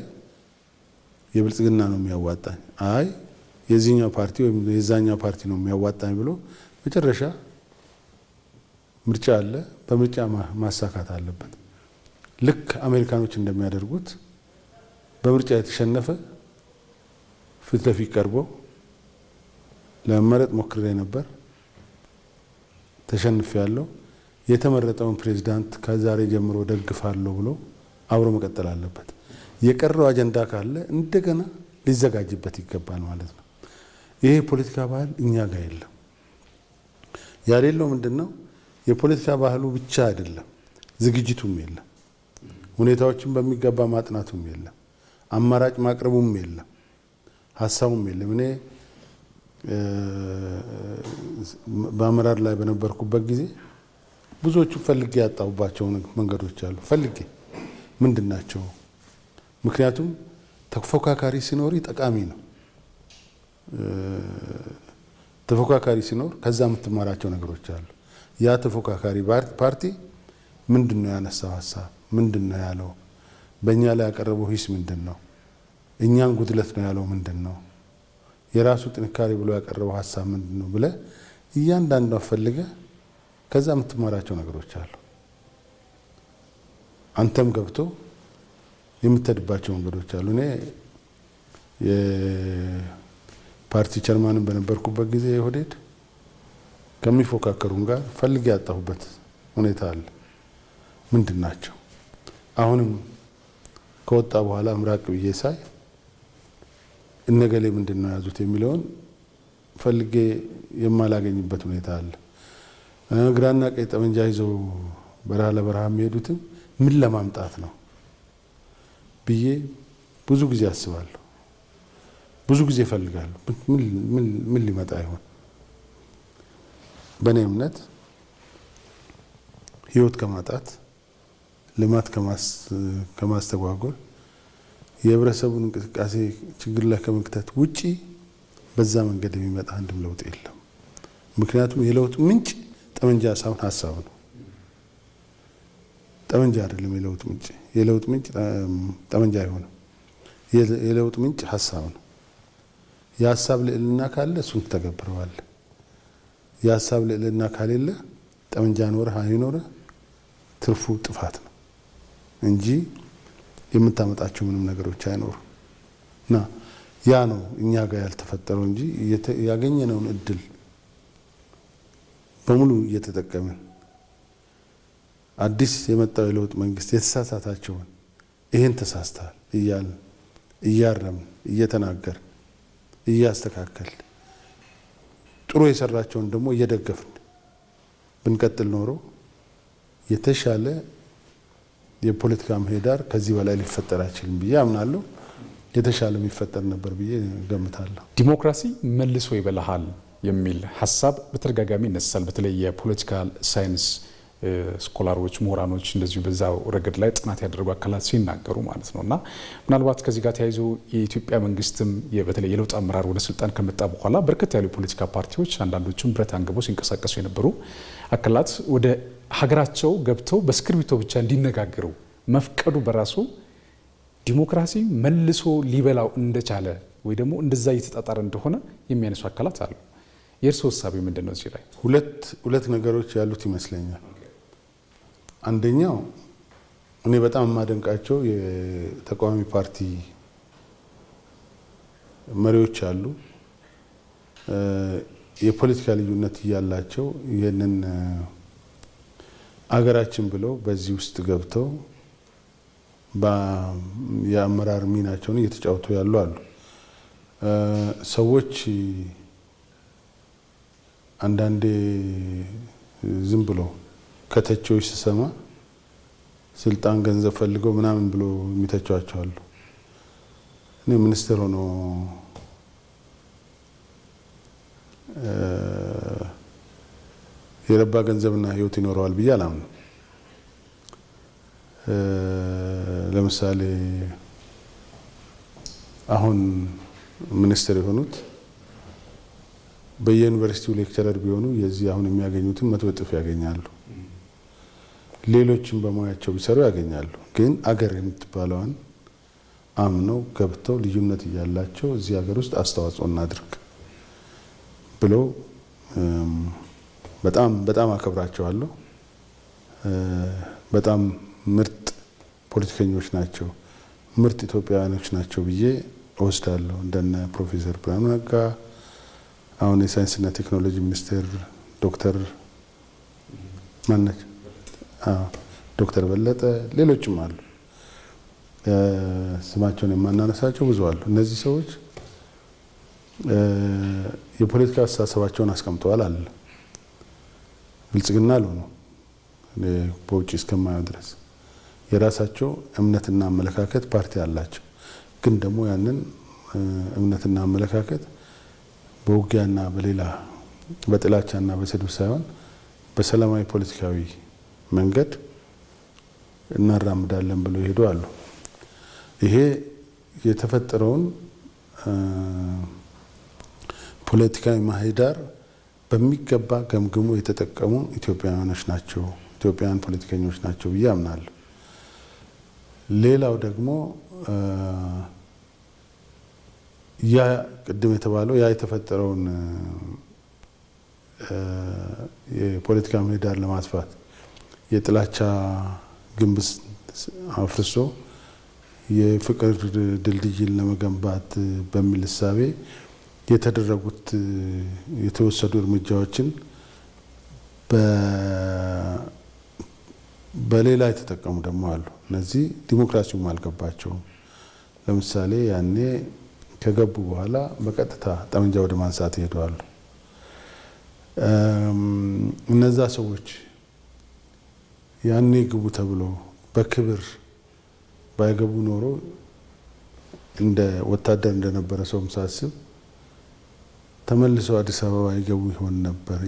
የብልጽግና ነው የሚያዋጣኝ፣ አይ የዚህኛው ፓርቲ ወይም የዛኛው ፓርቲ ነው የሚያዋጣኝ ብሎ መጨረሻ ምርጫ አለ፣ በምርጫ ማሳካት አለበት። ልክ አሜሪካኖች እንደሚያደርጉት በምርጫ የተሸነፈ ፊት ለፊት ቀርቦ ለመመረጥ ሞክሬ ነበር፣ ተሸንፌያለሁ፣ የተመረጠውን ፕሬዝዳንት ከዛሬ ጀምሮ ደግፋለሁ ብሎ አብሮ መቀጠል አለበት። የቀረው አጀንዳ ካለ እንደገና ሊዘጋጅበት ይገባል ማለት ነው። ይሄ የፖለቲካ ባህል እኛ ጋር የለም። ያሌለው ምንድነው? የፖለቲካ ባህሉ ብቻ አይደለም፣ ዝግጅቱም የለም፣ ሁኔታዎችን በሚገባ ማጥናቱም የለም፣ አማራጭ ማቅረቡም የለም፣ ሀሳቡም የለም። እኔ በአመራር ላይ በነበርኩበት ጊዜ ብዙዎቹ ፈልጌ ያጣሁባቸው መንገዶች አሉ። ፈልጌ ምንድን ናቸው? ምክንያቱም ተፎካካሪ ሲኖር ጠቃሚ ነው። ተፎካካሪ ሲኖር ከዛ የምትማራቸው ነገሮች አሉ። ያ ተፎካካሪ ፓርቲ ምንድን ነው ያነሳው ሀሳብ? ምንድን ነው ያለው? በእኛ ላይ ያቀረበው ሂስ ምንድን ነው? እኛን ጉድለት ነው ያለው ምንድን ነው? የራሱ ጥንካሬ ብሎ ያቀረበው ሀሳብ ምንድን ነው ብለህ እያንዳንዱ ፈልገ ከዛ የምትማራቸው ነገሮች አሉ። አንተም ገብቶ የምትሄድባቸው መንገዶች አሉ። እኔ የፓርቲ ቸርማንን በነበርኩበት ጊዜ የኦህዴድ ከሚፎካከሩም ጋር ፈልጌ ያጣሁበት ሁኔታ አለ። ምንድን ናቸው? አሁንም ከወጣ በኋላ ምራቅ ብዬ ሳይ እነገሌ ምንድን ነው ያዙት የሚለውን ፈልጌ የማላገኝበት ሁኔታ አለ። ግራና ቀኝ ጠመንጃ ይዘው በረሃ ለበረሃ የሚሄዱትም ምን ለማምጣት ነው ብዬ ብዙ ጊዜ አስባለሁ። ብዙ ጊዜ እፈልጋለሁ። ምን ሊመጣ ይሆን? በእኔ እምነት ህይወት ከማጣት ልማት ከማስተጓጎል የህብረተሰቡን እንቅስቃሴ ችግር ላይ ከመክተት ውጪ በዛ መንገድ የሚመጣ አንድም ለውጥ የለም። ምክንያቱም የለውጥ ምንጭ ጠመንጃ ሳይሆን ሀሳብ ነው። ጠመንጃ አይደለም የለውጥ ምንጭ። የለውጥ ምንጭ ጠመንጃ አይሆንም። የለውጥ ምንጭ ሀሳብ ነው። የሀሳብ ልዕልና ካለ እሱን ትተገብረዋለህ። የሀሳብ ልዕልና ካሌለ ጠመንጃ ኖረህ አይኖረህ ትርፉ ጥፋት ነው እንጂ የምታመጣቸው ምንም ነገሮች አይኖሩ እና ያ ነው እኛ ጋር ያልተፈጠረው እንጂ ያገኘነውን እድል በሙሉ እየተጠቀምን አዲስ የመጣው የለውጥ መንግስት የተሳሳታቸውን ይሄን ተሳስተሃል እያልን እያረምን እየተናገር እያስተካከል ጥሩ የሰራቸውን ደግሞ እየደገፍን ብንቀጥል ኖሮ የተሻለ የፖለቲካ ምህዳር ከዚህ በላይ ሊፈጠር አይችልም ብዬ አምናለሁ። የተሻለ የሚፈጠር ነበር ብዬ ገምታለሁ። ዲሞክራሲ መልሶ ይበላሃል የሚል ሀሳብ በተደጋጋሚ ይነሳል። በተለይ የፖለቲካል ሳይንስ ስኮላሮች፣ ምሁራኖች እንደዚሁ በዛው ረገድ ላይ ጥናት ያደረጉ አካላት ሲናገሩ ማለት ነው። እና ምናልባት ከዚህ ጋር ተያይዞ የኢትዮጵያ መንግስትም በተለይ የለውጥ አመራር ወደ ስልጣን ከመጣ በኋላ በርከት ያሉ የፖለቲካ ፓርቲዎች አንዳንዶቹም ብረት አንግበው ሲንቀሳቀሱ የነበሩ አካላት ወደ ሀገራቸው ገብተው በእስክርቢቶ ብቻ እንዲነጋገሩ መፍቀዱ በራሱ ዲሞክራሲ መልሶ ሊበላው እንደቻለ ወይ ደግሞ እንደዛ እየተጣጣረ እንደሆነ የሚያነሱ አካላት አሉ። የእርስዎ ሀሳብ ምንድን ነው? እዚህ ላይ ሁለት ነገሮች ያሉት ይመስለኛል። አንደኛው እኔ በጣም የማደንቃቸው የተቃዋሚ ፓርቲ መሪዎች አሉ። የፖለቲካ ልዩነት እያላቸው ይህንን አገራችን ብለው በዚህ ውስጥ ገብተው የአመራር ሚናቸውን እየተጫወቱ ያሉ አሉ። ሰዎች አንዳንዴ ዝም ብሎ ከተቾች ስሰማ ስልጣን ገንዘብ ፈልገው ምናምን ብሎ የሚተቿቸው አሉ። እኔ ሚኒስትር ሆኖ የረባ ገንዘብና ህይወት ይኖረዋል ብዬ አላምንም። ለምሳሌ አሁን ሚኒስትር የሆኑት በየዩኒቨርሲቲው ሌክቸረር ቢሆኑ የዚህ አሁን የሚያገኙትን 100 እጥፍ ያገኛሉ። ሌሎችም በሙያቸው ቢሰሩ ያገኛሉ። ግን አገር የምትባለዋን አምነው ገብተው ልዩነት እያላቸው እዚህ ሀገር ውስጥ አስተዋጽኦ እናድርግ ብለው በጣም አከብራቸዋለሁ። በጣም ምርጥ ፖለቲከኞች ናቸው፣ ምርጥ ኢትዮጵያውያኖች ናቸው ብዬ እወስዳለሁ። እንደነ ፕሮፌሰር ብርሃኑ ነጋ፣ አሁን የሳይንስና ቴክኖሎጂ ሚኒስቴር ዶክተር ማነች ዶክተር በለጠ፣ ሌሎችም አሉ። ስማቸውን የማናነሳቸው ብዙ አሉ። እነዚህ ሰዎች የፖለቲካ አስተሳሰባቸውን አስቀምጠዋል አለ ብልጽግና አሉ ነው በውጭ እስከማየው ድረስ የራሳቸው እምነትና አመለካከት ፓርቲ አላቸው። ግን ደግሞ ያንን እምነትና አመለካከት በውጊያና በሌላ በጥላቻና በስድብ ሳይሆን በሰላማዊ ፖለቲካዊ መንገድ እናራምዳለን ብለው ይሄዱ አሉ። ይሄ የተፈጠረውን ፖለቲካዊ ማህዳር በሚገባ ገምግሞ የተጠቀሙ ኢትዮጵያውያኖች ናቸው፣ ኢትዮጵያውያን ፖለቲከኞች ናቸው ብዬ አምናለሁ። ሌላው ደግሞ ያ ቅድም የተባለው ያ የተፈጠረውን የፖለቲካ ምህዳር ለማስፋት የጥላቻ ግንብ አፍርሶ የፍቅር ድልድይን ለመገንባት በሚል እሳቤ የተደረጉት የተወሰዱ እርምጃዎችን በሌላ የተጠቀሙ ደግሞ አሉ። እነዚህ ዲሞክራሲውም አልገባቸውም። ለምሳሌ ያኔ ከገቡ በኋላ በቀጥታ ጠመንጃ ወደ ማንሳት ይሄዳሉ። እነዛ ሰዎች ያኔ ግቡ ተብሎ በክብር ባይገቡ ኖሮ እንደ ወታደር እንደነበረ ሰው ሳስብ ተመልሰው አዲስ አበባ ይገቡ ይሆን ነበር?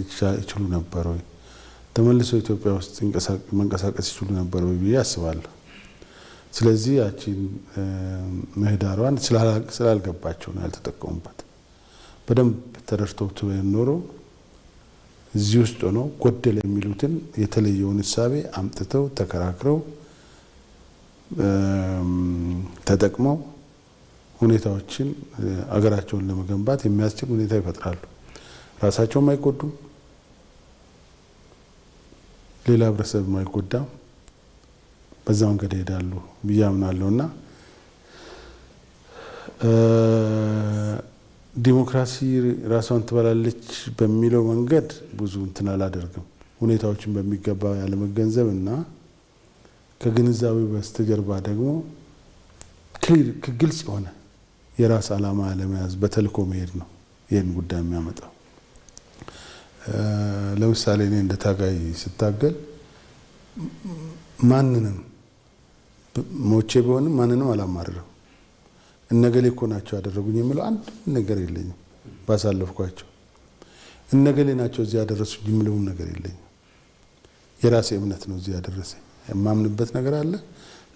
ይችሉ ነበር ወይ? ተመልሰው ኢትዮጵያ ውስጥ መንቀሳቀስ ይችሉ ነበር ወይ ብዬ አስባለሁ። ስለዚህ ያቺን ምህዳሯን ስላልገባቸው ነው ያልተጠቀሙበት። በደንብ ተደርተው ኖሮ እዚህ ውስጥ ሆነው ጎደል የሚሉትን የተለየውን እሳቤ አምጥተው ተከራክረው ተጠቅመው ሁኔታዎችን አገራቸውን ለመገንባት የሚያስችል ሁኔታ ይፈጥራሉ። ራሳቸውም አይጎዱም፣ ሌላ ህብረተሰብም አይጎዳም። በዛ መንገድ ይሄዳሉ ብዬ አምናለሁና ዲሞክራሲ ራሷን ትበላለች በሚለው መንገድ ብዙ እንትን አላደርግም። ሁኔታዎችን በሚገባ ያለመገንዘብ እና ከግንዛቤ በስተጀርባ ደግሞ ግልጽ የሆነ የራስ ዓላማ ያለመያዝ በተልእኮ መሄድ ነው ይህን ጉዳይ የሚያመጣው። ለምሳሌ እኔ እንደ ታጋይ ስታገል ማንንም ሞቼ ቢሆንም ማንንም አላማርረው። እነገሌ እኮ ናቸው ያደረጉኝ የሚለው አንድ ነገር የለኝም። ባሳለፍኳቸው እነገሌ ናቸው እዚህ ያደረሱኝ የሚለውም ነገር የለኝም። የራሴ እምነት ነው እዚህ ያደረሰኝ። የማምንበት ነገር አለ።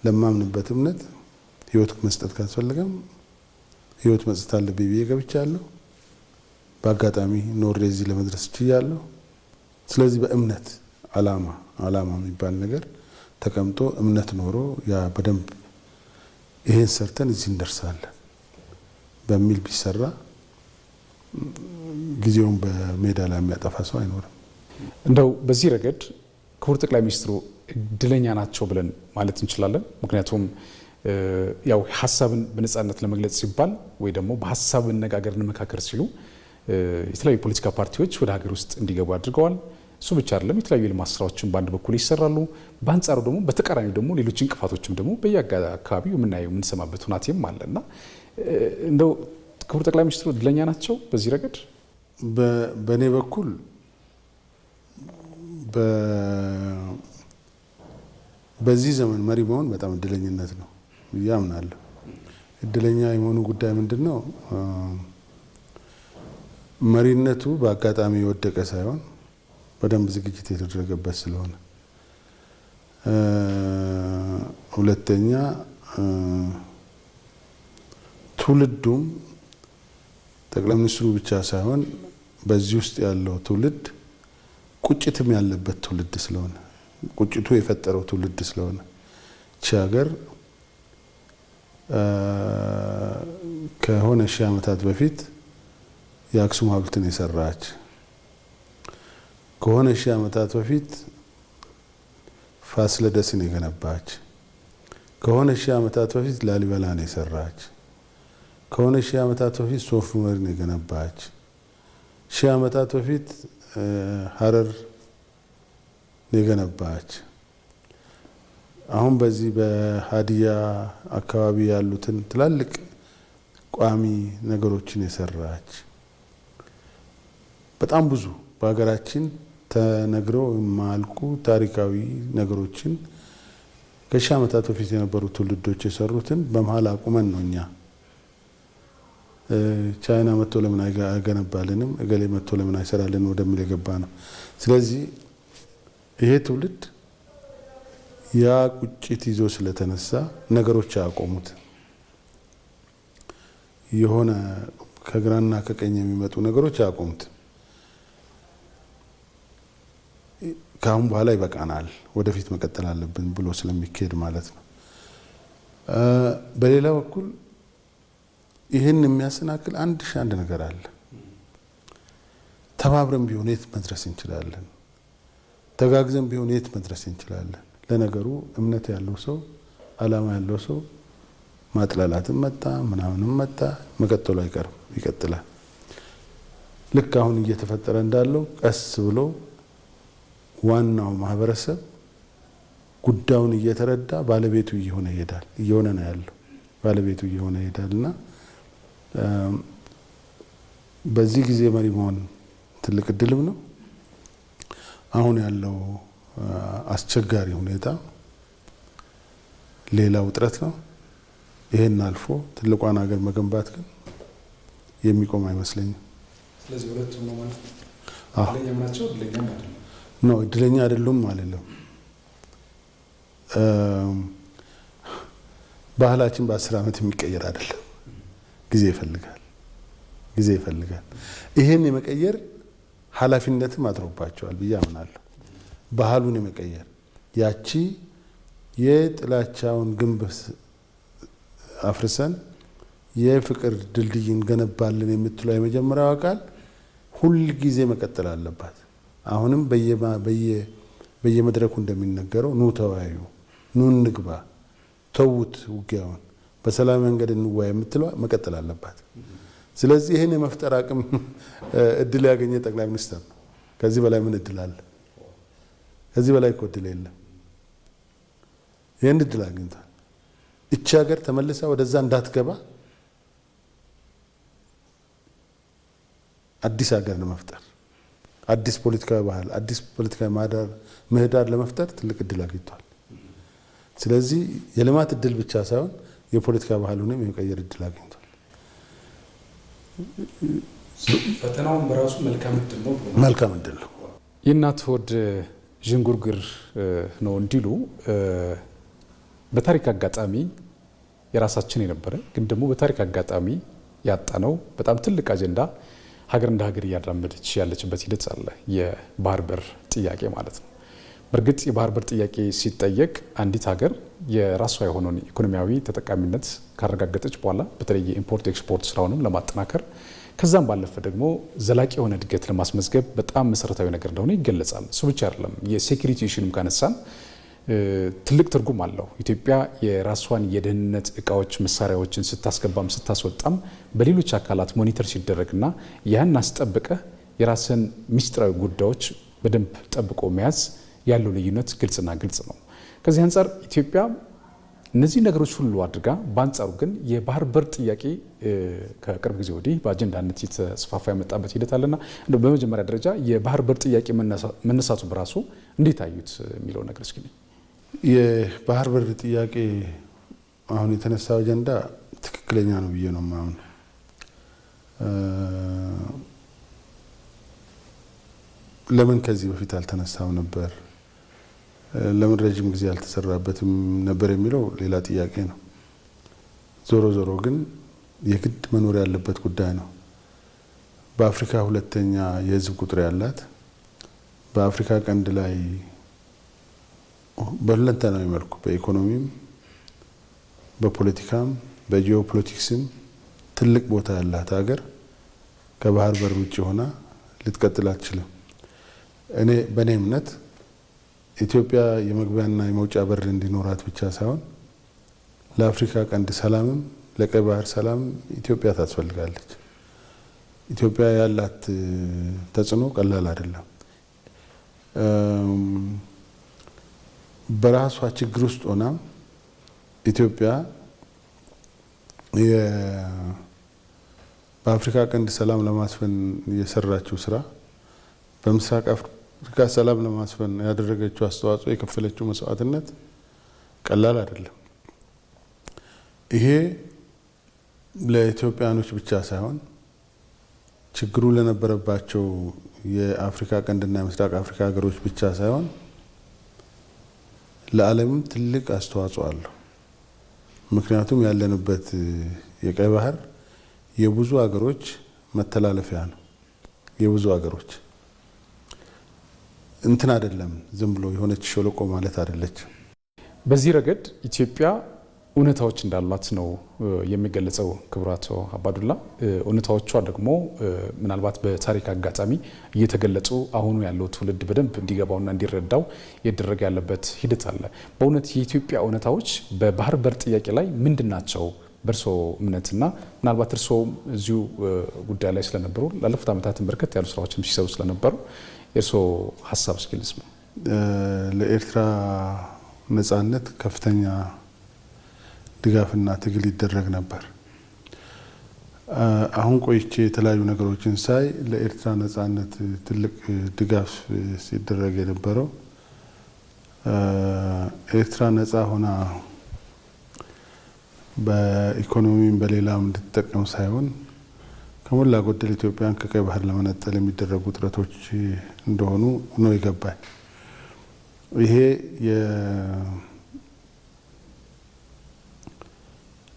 ለማምንበት እምነት ህይወት መስጠት ካስፈልገም ህይወት መስጠት አለብኝ ብዬ ገብቻለሁ። በአጋጣሚ ኖሬ እዚህ ለመድረስ ችያለሁ። ስለዚህ በእምነት አላማ የሚባል ነገር ተቀምጦ እምነት ኖሮ ያ በደንብ ይሄን ሰርተን እዚህ እንደርሳለን በሚል ቢሰራ ጊዜውን በሜዳ ላይ የሚያጠፋ ሰው አይኖርም። እንደው በዚህ ረገድ ክቡር ጠቅላይ ሚኒስትሩ እድለኛ ናቸው ብለን ማለት እንችላለን። ምክንያቱም ያው ሀሳብን በነጻነት ለመግለጽ ሲባል ወይ ደግሞ በሀሳብ መነጋገር እንመካከር ሲሉ የተለያዩ ፖለቲካ ፓርቲዎች ወደ ሀገር ውስጥ እንዲገቡ አድርገዋል። እሱ ብቻ አይደለም፣ የተለያዩ የልማት ስራዎችን በአንድ በኩል ይሰራሉ። በአንጻሩ ደግሞ በተቃራኒው ደግሞ ሌሎች እንቅፋቶችም ደግሞ በየአካባቢው የምናየው የምንሰማበት ሁናቴም አለና እንደው ክቡር ጠቅላይ ሚኒስትሩ እድለኛ ናቸው በዚህ ረገድ? በእኔ በኩል በዚህ ዘመን መሪ መሆን በጣም እድለኝነት ነው ብዬ አምናለሁ። እድለኛ የመሆኑ ጉዳይ ምንድን ነው? መሪነቱ በአጋጣሚ የወደቀ ሳይሆን በደንብ ዝግጅት የተደረገበት ስለሆነ፣ ሁለተኛ ትውልዱም ጠቅላይ ሚኒስትሩ ብቻ ሳይሆን በዚህ ውስጥ ያለው ትውልድ ቁጭትም ያለበት ትውልድ ስለሆነ፣ ቁጭቱ የፈጠረው ትውልድ ስለሆነ ይህች ሀገር ከሆነ ሺህ ዓመታት በፊት የአክሱም ሐውልትን የሰራች፣ ከሆነ ሺህ ዓመታት በፊት ፋሲለደስን የገነባች፣ ከሆነ ሺህ ዓመታት በፊት ላሊበላን የሰራች፣ ከሆነ ሺህ ዓመታት በፊት ሶፍ ዑመርን የገነባች፣ ሺህ ዓመታት በፊት ሀረር የገነባች፣ አሁን በዚህ በሀዲያ አካባቢ ያሉትን ትላልቅ ቋሚ ነገሮችን የሰራች፣ በጣም ብዙ በሀገራችን ተነግረው የማያልቁ ታሪካዊ ነገሮችን ከሺህ ዓመታት በፊት የነበሩ ትውልዶች የሰሩትን በመሀል አቁመን ነው እኛ ቻይና መጥቶ ለምን አይገነባልንም፣ እገሌ መጥቶ ለምን አይሰራልንም ወደሚል የገባ ነው። ስለዚህ ይሄ ትውልድ ያ ቁጭት ይዞ ስለተነሳ ነገሮች አያቆሙት። የሆነ ከግራና ከቀኝ የሚመጡ ነገሮች አያቆሙት። ከአሁን በኋላ ይበቃናል፣ ወደፊት መቀጠል አለብን ብሎ ስለሚካሄድ ማለት ነው። በሌላ በኩል ይህን የሚያሰናክል አንድ ነገር አለ። ተባብረን ቢሆን የት መድረስ እንችላለን? ተጋግዘን ቢሆን የት መድረስ እንችላለን? ለነገሩ እምነት ያለው ሰው፣ አላማ ያለው ሰው ማጥላላትም መጣ ምናምንም መጣ መቀጠሉ አይቀርም፣ ይቀጥላል። ልክ አሁን እየተፈጠረ እንዳለው ቀስ ብሎ ዋናው ማህበረሰብ ጉዳዩን እየተረዳ ባለቤቱ እየሆነ ነው ያለው፣ ባለቤቱ እየሆነ ይሄዳልና በዚህ ጊዜ መሪ መሆን ትልቅ እድልም ነው። አሁን ያለው አስቸጋሪ ሁኔታ ሌላ ውጥረት ነው። ይሄን አልፎ ትልቋን ሀገር መገንባት ግን የሚቆም አይመስለኝም። ስለዚህ ሁለቱም ነው ማለት ነው። እድለኛ ናቸው፣ እድለኛም አይደሉም ነው። እድለኛ አይደሉም አይደለም። ባህላችን በ10 ዓመት የሚቀየር አይደለም። ጊዜ ይፈልጋል። ይሄን የመቀየር ኃላፊነትም አድሮባቸዋል ብዬ አምናለሁ። ባህሉን የመቀየር ያቺ የጥላቻውን ግንብ አፍርሰን የፍቅር ድልድይን ገነባልን የምትለው የመጀመሪያው ቃል ሁል ጊዜ መቀጠል አለባት። አሁንም በየመድረኩ እንደሚነገረው ኑ ተወያዩ፣ ኑ እንግባ፣ ተውት ውጊያውን፣ በሰላም መንገድ እንወያይ የምትለው መቀጠል አለባት። ስለዚህ ይህን የመፍጠር አቅም እድል ያገኘ ጠቅላይ ሚኒስትር ነው። ከዚህ በላይ ምን እድል አለ? ከዚህ በላይ እኮ እድል የለም። ይህን እድል አግኝቷል። እቺ ሀገር ተመልሳ ወደዛ እንዳትገባ አዲስ ሀገር ለመፍጠር አዲስ ፖለቲካዊ ባህል፣ አዲስ ፖለቲካዊ ምህዳር ለመፍጠር ትልቅ እድል አግኝቷል። ስለዚህ የልማት እድል ብቻ ሳይሆን የፖለቲካ ባህሉንም የመቀየር እድል አግኝቷል። ፈተናውን በራሱ መልካም እድል ነው። መልካም እድል ነው። የእናት ሆድ ዥንጉርጉር ነው እንዲሉ በታሪክ አጋጣሚ የራሳችን የነበረ ግን ደግሞ በታሪክ አጋጣሚ ያጣነው በጣም ትልቅ አጀንዳ ሀገር እንደ ሀገር እያራመደች ያለችበት ሂደት አለ። የባህር በር ጥያቄ ማለት ነው። በእርግጥ የባህር በር ጥያቄ ሲጠየቅ አንዲት ሀገር የራሷ የሆነውን ኢኮኖሚያዊ ተጠቃሚነት ካረጋገጠች በኋላ በተለይ የኢምፖርት ኤክስፖርት ስራውንም ለማጠናከር ከዛም ባለፈ ደግሞ ዘላቂ የሆነ እድገት ለማስመዝገብ በጣም መሰረታዊ ነገር እንደሆነ ይገለጻል። እሱ ብቻ አይደለም። የሴኩሪቲ ኢሹንም ካነሳን ትልቅ ትርጉም አለው። ኢትዮጵያ የራሷን የደህንነት እቃዎች መሳሪያዎችን ስታስገባም ስታስወጣም በሌሎች አካላት ሞኒተር ሲደረግና ያን አስጠብቀ የራስን ሚስጥራዊ ጉዳዮች በደንብ ጠብቆ መያዝ ያለው ልዩነት ግልጽና ግልጽ ነው። ከዚህ አንጻር ኢትዮጵያ እነዚህ ነገሮች ሁሉ አድርጋ በአንጻሩ ግን የባህር በር ጥያቄ ከቅርብ ጊዜ ወዲህ በአጀንዳነት የተስፋፋ ያመጣበት ሂደት አለና በመጀመሪያ ደረጃ የባህር በር ጥያቄ መነሳቱ በራሱ እንዴት አዩት የሚለው ነገር እስኪ። የባህር በር ጥያቄ አሁን የተነሳው አጀንዳ ትክክለኛ ነው ብዬ ነው የማምነው። ለምን ከዚህ በፊት አልተነሳም ነበር? ለምን ረጅም ጊዜ አልተሰራበትም ነበር የሚለው ሌላ ጥያቄ ነው። ዞሮ ዞሮ ግን የግድ መኖር ያለበት ጉዳይ ነው። በአፍሪካ ሁለተኛ የህዝብ ቁጥር ያላት በአፍሪካ ቀንድ ላይ በሁለንተናዊ መልኩ በኢኮኖሚም በፖለቲካም በጂኦፖለቲክስም ትልቅ ቦታ ያላት ሀገር ከባህር በር ውጭ ሆና ልትቀጥል አትችልም። በእኔ እምነት ኢትዮጵያ የመግቢያና የመውጫ በር እንዲኖራት ብቻ ሳይሆን ለአፍሪካ ቀንድ ሰላምም ለቀይ ባህር ሰላም ኢትዮጵያ ታስፈልጋለች። ኢትዮጵያ ያላት ተጽዕኖ ቀላል አይደለም። በራሷ ችግር ውስጥ ሆና ኢትዮጵያ በአፍሪካ ቀንድ ሰላም ለማስፈን የሰራችው ስራ በምስራቅ አፍሪካ ሰላም ለማስፈን ያደረገችው አስተዋጽኦ የከፈለችው መስዋዕትነት ቀላል አይደለም። ይሄ ለኢትዮጵያኖች ብቻ ሳይሆን ችግሩ ለነበረባቸው የአፍሪካ ቀንድና የምስራቅ አፍሪካ ሀገሮች ብቻ ሳይሆን ለዓለምም ትልቅ አስተዋጽኦ አለው። ምክንያቱም ያለንበት የቀይ ባህር የብዙ ሀገሮች መተላለፊያ ነው። የብዙ ሀገሮች እንትን አይደለም፣ ዝም ብሎ የሆነች ሸለቆ ማለት አይደለችም። በዚህ ረገድ ኢትዮጵያ እውነታዎች እንዳሏት ነው የሚገለጸው። ክቡራቶ አባዱላ፣ እውነታዎቿ ደግሞ ምናልባት በታሪክ አጋጣሚ እየተገለጹ አሁኑ ያለው ትውልድ በደንብ እንዲገባውና እንዲረዳው እየተደረገ ያለበት ሂደት አለ። በእውነት የኢትዮጵያ እውነታዎች በባህር በር ጥያቄ ላይ ምንድን ናቸው በእርስዎ እምነትና ምናልባት እርስዎ እዚሁ ጉዳይ ላይ ስለነበሩ ላለፉት ዓመታትን በርከት ያሉ ስራዎችም ሲሰሩ ስለነበሩ የእርስዎ ሀሳብ እስኪ ልስማ። ለኤርትራ ነጻነት ከፍተኛ ድጋፍና ትግል ይደረግ ነበር። አሁን ቆይቼ የተለያዩ ነገሮችን ሳይ ለኤርትራ ነጻነት ትልቅ ድጋፍ ሲደረግ የነበረው ኤርትራ ነጻ ሆና በኢኮኖሚም በሌላም እንድትጠቀም ሳይሆን ከሞላ ጎደል ኢትዮጵያን ከቀይ ባህር ለመነጠል የሚደረጉ ጥረቶች እንደሆኑ ነው የገባኝ። ይሄ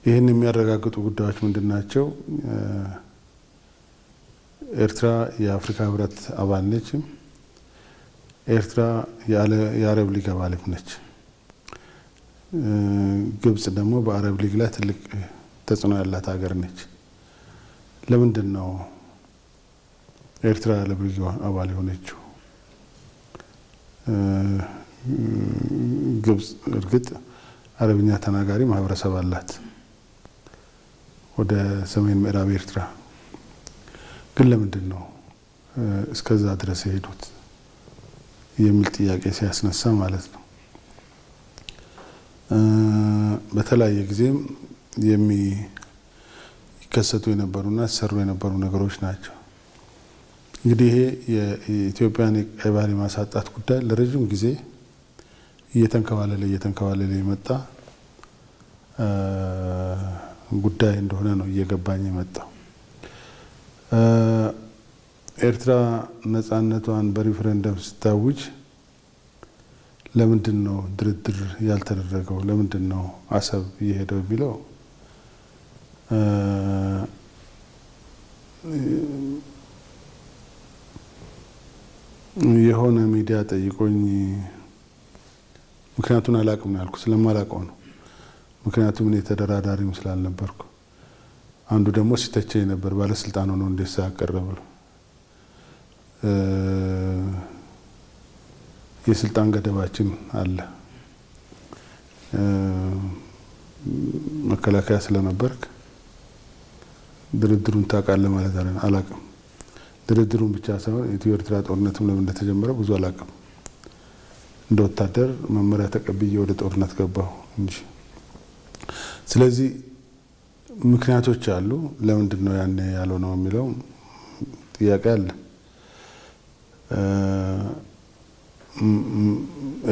ይህን የሚያረጋግጡ ጉዳዮች ምንድን ናቸው? ኤርትራ የአፍሪካ ህብረት አባል ነች። ኤርትራ የአረብ ሊግ አባልም ነች። ግብጽ ደግሞ በአረብ ሊግ ላይ ትልቅ ተጽዕኖ ያላት ሀገር ነች። ለምንድን ነው ኤርትራ የአረብ ሊግ አባል የሆነችው? ግብጽ እርግጥ አረብኛ ተናጋሪ ማህበረሰብ አላት ወደ ሰሜን ምዕራብ ኤርትራ። ግን ለምንድን ነው እስከዛ ድረስ የሄዱት የሚል ጥያቄ ሲያስነሳ ማለት ነው። በተለያየ ጊዜም የሚከሰቱ የነበሩና ሲሰሩ የነበሩ ነገሮች ናቸው። እንግዲህ ይሄ የኢትዮጵያን ቀይ ባህር የማሳጣት ጉዳይ ለረጅም ጊዜ እየተንከባለለ የመጣ ጉዳይ እንደሆነ ነው እየገባኝ የመጣው። ኤርትራ ነጻነቷን በሪፈረንደም ስታውጅ ለምንድን ነው ድርድር ያልተደረገው? ለምንድን ነው አሰብ የሄደው የሚለው የሆነ ሚዲያ ጠይቆኝ ምክንያቱን አላቅም ነው ያልኩት። ስለማላቀው ነው። ምክንያቱም እኔ ተደራዳሪም ስላልነበርኩ። አንዱ ደግሞ ሲተቸኝ ነበር፣ ባለስልጣን ሆኖ እንዴት ሳያቀርብ ብሎ። የስልጣን ገደባችን አለ። መከላከያ ስለነበርክ ድርድሩን ታውቃለህ ማለት አላቅም። ድርድሩን ብቻ ሳይሆን ኢትዮ ኤርትራ ጦርነትም ለምን እንደተጀመረ ብዙ አላቅም። እንደ ወታደር መመሪያ ተቀብዬ ወደ ጦርነት ገባሁ እንጂ። ስለዚህ ምክንያቶች አሉ። ለምንድን ነው ያኔ ያለው ነው የሚለው ጥያቄ አለ።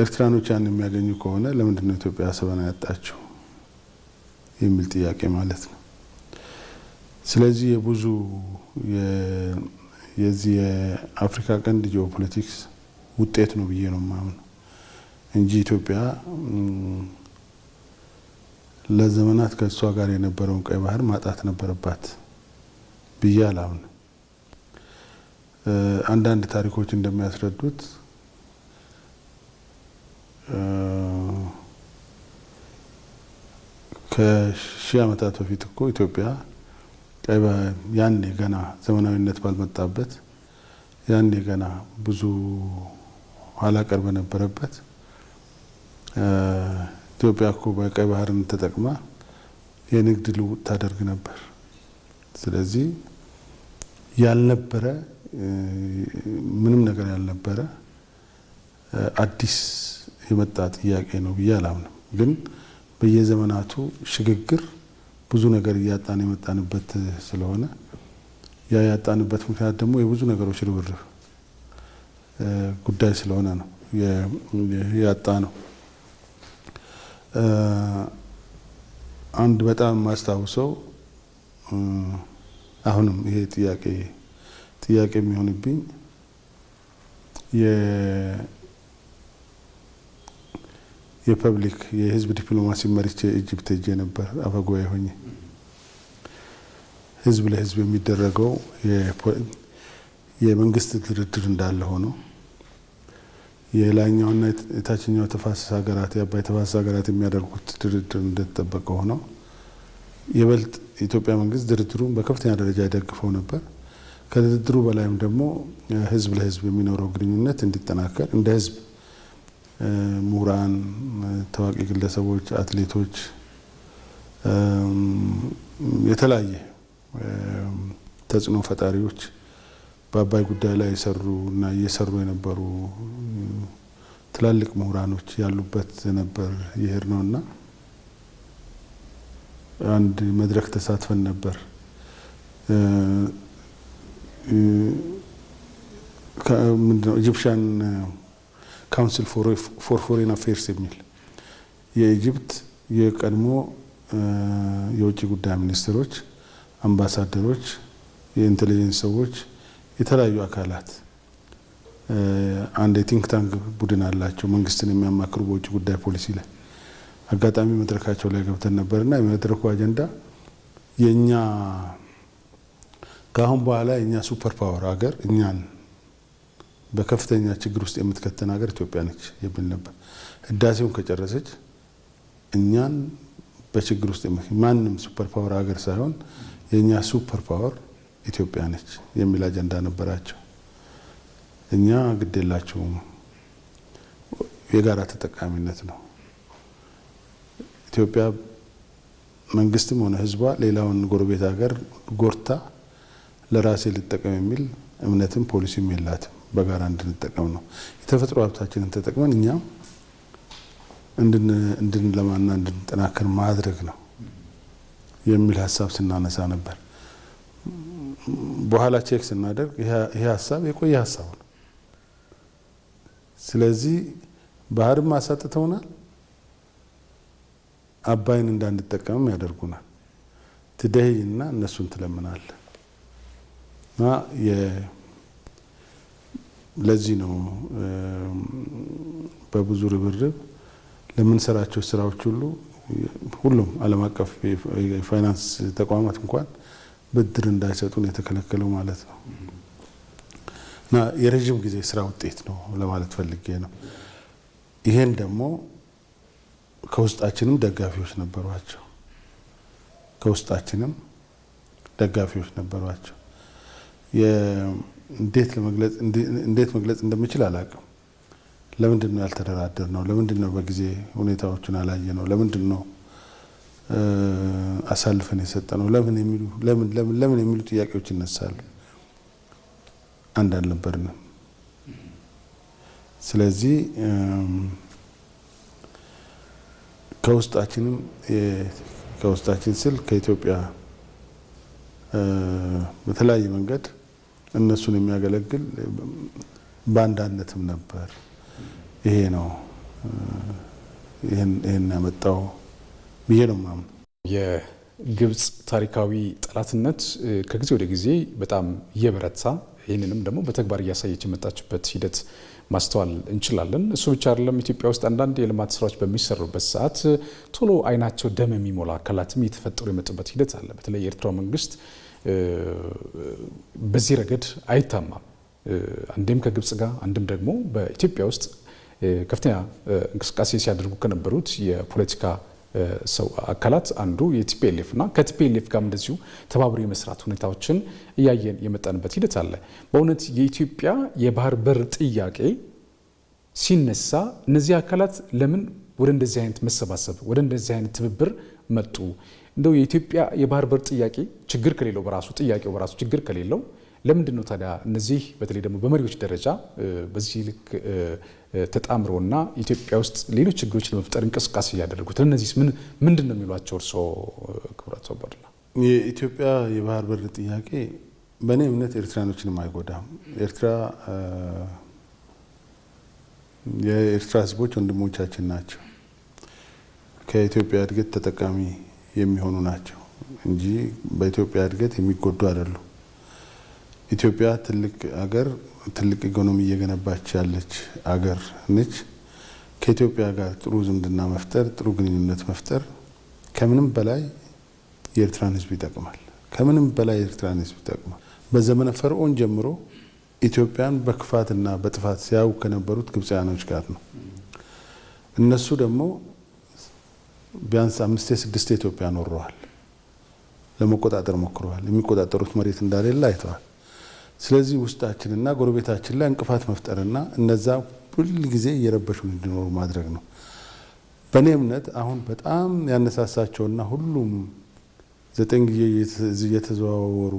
ኤርትራኖች ያን የሚያገኙ ከሆነ ለምንድን ነው ኢትዮጵያ አሰብን ያጣችው የሚል ጥያቄ ማለት ነው። ስለዚህ የብዙ የዚህ የአፍሪካ ቀንድ ጂኦፖለቲክስ ውጤት ነው ብዬ ነው የማምነው እንጂ ኢትዮጵያ ለዘመናት ከእሷ ጋር የነበረውን ቀይ ባህር ማጣት ነበረባት ብዬ አላምንም። አንዳንድ ታሪኮች እንደሚያስረዱት ከሺህ ዓመታት በፊት እኮ ኢትዮጵያ ቀይ ባህር ያኔ ገና ዘመናዊነት ባልመጣበት ያኔ ገና ብዙ ኋላ ቀር በነበረበት ኢትዮጵያ እኮ በቀይ ባህርን ተጠቅማ የንግድ ልውውጥ ታደርግ ነበር። ስለዚህ ያልነበረ ምንም ነገር ያልነበረ አዲስ የመጣ ጥያቄ ነው ብዬ አላምንም። ግን በየዘመናቱ ሽግግር ብዙ ነገር እያጣን የመጣንበት ስለሆነ ያ ያጣንበት ምክንያት ደግሞ የብዙ ነገሮች ርብርብ ጉዳይ ስለሆነ ነው ያጣ ነው። አንድ በጣም ማስታውሰው አሁንም ይሄ ጥያቄ የሚሆንብኝ የፐብሊክ የህዝብ ዲፕሎማሲ መሪቼ ኢጅፕት ሄጄ ነበር አፈጉባኤ ሆኜ። ህዝብ ለህዝብ የሚደረገው የመንግስት ድርድር እንዳለ ሆኖ የላይኛውና የታችኛው ተፋሰስ ሀገራት የአባይ ተፋሰስ ሀገራት የሚያደርጉት ድርድር እንደተጠበቀ ሆኖ የበልጥ የኢትዮጵያ መንግስት ድርድሩን በከፍተኛ ደረጃ ይደግፈው ነበር። ከድርድሩ በላይም ደግሞ ህዝብ ለህዝብ የሚኖረው ግንኙነት እንዲጠናከር እንደ ህዝብ ምሁራን፣ ታዋቂ ግለሰቦች፣ አትሌቶች፣ የተለያየ ተጽዕኖ ፈጣሪዎች በአባይ ጉዳይ ላይ የሰሩ እና እየሰሩ የነበሩ ትላልቅ ምሁራኖች ያሉበት ነበር ይሄድ ነውና አንድ መድረክ ተሳትፈን ነበር። ምንድነው ኢጂፕሽያን ካውንስል ፎር ፎሬን አፌርስ የሚል የኢጅፕት የቀድሞ የውጭ ጉዳይ ሚኒስትሮች፣ አምባሳደሮች፣ የኢንቴሊጀንስ ሰዎች፣ የተለያዩ አካላት አንድ የቲንክ ታንክ ቡድን አላቸው መንግስትን የሚያማክሩ በውጭ ጉዳይ ፖሊሲ ላይ። አጋጣሚ መድረካቸው ላይ ገብተን ነበርና የመድረኩ አጀንዳ የኛ ከአሁን በኋላ የኛ ሱፐር ፓወር ሀገር እኛን በከፍተኛ ችግር ውስጥ የምትከተን ሀገር ኢትዮጵያ ነች የሚል ነበር። ህዳሴውን ከጨረሰች እኛን በችግር ውስጥ ማንም ሱፐር ፓወር ሀገር ሳይሆን የኛ ሱፐር ፓወር ኢትዮጵያ ነች የሚል አጀንዳ ነበራቸው። እኛ ግድ የላቸውም፣ የጋራ ተጠቃሚነት ነው። ኢትዮጵያ መንግስትም ሆነ ህዝቧ ሌላውን ጎረቤት ሀገር ጎርታ ለራሴ ልጠቀም የሚል እምነትም ፖሊሲም የላትም። በጋራ እንድንጠቀም ነው። የተፈጥሮ ሀብታችንን ተጠቅመን እኛም እንድንለማና እንድንጠናከር ማድረግ ነው የሚል ሀሳብ ስናነሳ ነበር። በኋላ ቼክ ስናደርግ ይሄ ሀሳብ የቆየ ሀሳብ ነው። ስለዚህ ባህርም አሳጥተውናል፣ አባይን እንዳንጠቀምም ያደርጉናል። ትደህይና እነሱን ትለምናል እና ለዚህ ነው በብዙ ርብርብ ለምንሰራቸው ስራዎች ሁሉም ዓለም አቀፍ የፋይናንስ ተቋማት እንኳን ብድር እንዳይሰጡን የተከለከለው ማለት ነው እና የረጅም ጊዜ ስራ ውጤት ነው ለማለት ፈልጌ ነው። ይሄን ደግሞ ከውስጣችንም ደጋፊዎች ነበሯቸው። እንዴት መግለጽ እንደምችል አላውቅም። ለምንድን ነው ያልተደራደር ነው? ለምንድን ነው በጊዜ ሁኔታዎችን አላየ ነው? ለምንድን ነው አሳልፈን የሰጠ ነው? ለምን የሚሉ ጥያቄዎች ይነሳሉ። አንድ አልነበርንም። ስለዚህ ከውስጣችን ስል ከኢትዮጵያ በተለያየ መንገድ እነሱን የሚያገለግል ባንዳነትም ነበር። ይሄ ነው ይሄን ያመጣው ብዬ ነው የማምነው። የግብጽ ታሪካዊ ጠላትነት ከጊዜ ወደ ጊዜ በጣም እየበረታ ይህንንም ደግሞ በተግባር እያሳየች የመጣችበት ሂደት ማስተዋል እንችላለን። እሱ ብቻ አይደለም። ኢትዮጵያ ውስጥ አንዳንድ የልማት ስራዎች በሚሰሩበት ሰዓት ቶሎ አይናቸው ደም የሚሞላ አካላትም እየተፈጠሩ የመጡበት ሂደት አለ። በተለይ የኤርትራው መንግስት በዚህ ረገድ አይታማም። አንድም ከግብጽ ጋር አንድም ደግሞ በኢትዮጵያ ውስጥ ከፍተኛ እንቅስቃሴ ሲያደርጉ ከነበሩት የፖለቲካ ሰው አካላት አንዱ የቲፒኤልኤፍ እና ከቲፒኤልኤፍ ጋር እንደዚሁ ተባብሮ የመስራት ሁኔታዎችን እያየን የመጣንበት ሂደት አለ። በእውነት የኢትዮጵያ የባህር በር ጥያቄ ሲነሳ እነዚህ አካላት ለምን ወደ እንደዚህ አይነት መሰባሰብ ወደ እንደዚህ አይነት ትብብር መጡ? እንደው የኢትዮጵያ የባህር በር ጥያቄ ችግር ከሌለው ጥያቄው በራሱ ችግር ከሌለው ለምንድን ነው ታዲያ እነዚህ በተለይ ደግሞ በመሪዎች ደረጃ በዚህ ልክ ተጣምሮና ኢትዮጵያ ውስጥ ሌሎች ችግሮች ለመፍጠር እንቅስቃሴ እያደረጉት? ለእነዚህ ምንድን ነው የሚሏቸው እርስዎ ክቡራት ሰው ባድላ? የኢትዮጵያ የባህር በር ጥያቄ በእኔ እምነት ኤርትራኖችንም አይጎዳም። የኤርትራ ህዝቦች ወንድሞቻችን ናቸው። ከኢትዮጵያ እድገት ተጠቃሚ የሚሆኑ ናቸው እንጂ በኢትዮጵያ እድገት የሚጎዱ አይደሉም። ኢትዮጵያ ትልቅ ሀገር፣ ትልቅ ኢኮኖሚ እየገነባች ያለች ሀገር ነች። ከኢትዮጵያ ጋር ጥሩ ዝምድና መፍጠር፣ ጥሩ ግንኙነት መፍጠር ከምንም በላይ የኤርትራን ህዝብ ይጠቅማል። በዘመነ ፈርዖን ጀምሮ ኢትዮጵያን በክፋትና በጥፋት ሲያዩ ከነበሩት ግብፃውያኖች ጋር ነው። እነሱ ደግሞ ቢያንስ 5-6 ኢትዮጵያ ኖረዋል። ለመቆጣጠር ሞክረዋል። የሚቆጣጠሩት መሬት እንዳሌለ አይተዋል። ስለዚህ ውስጣችንና ጎረቤታችን ላይ እንቅፋት መፍጠርና እነዛ ሁል ጊዜ እየረበሹን እንዲኖሩ ማድረግ ነው። በእኔ እምነት አሁን በጣም ያነሳሳቸውና ሁሉም 9 ጊዜ እየተዘዋወሩ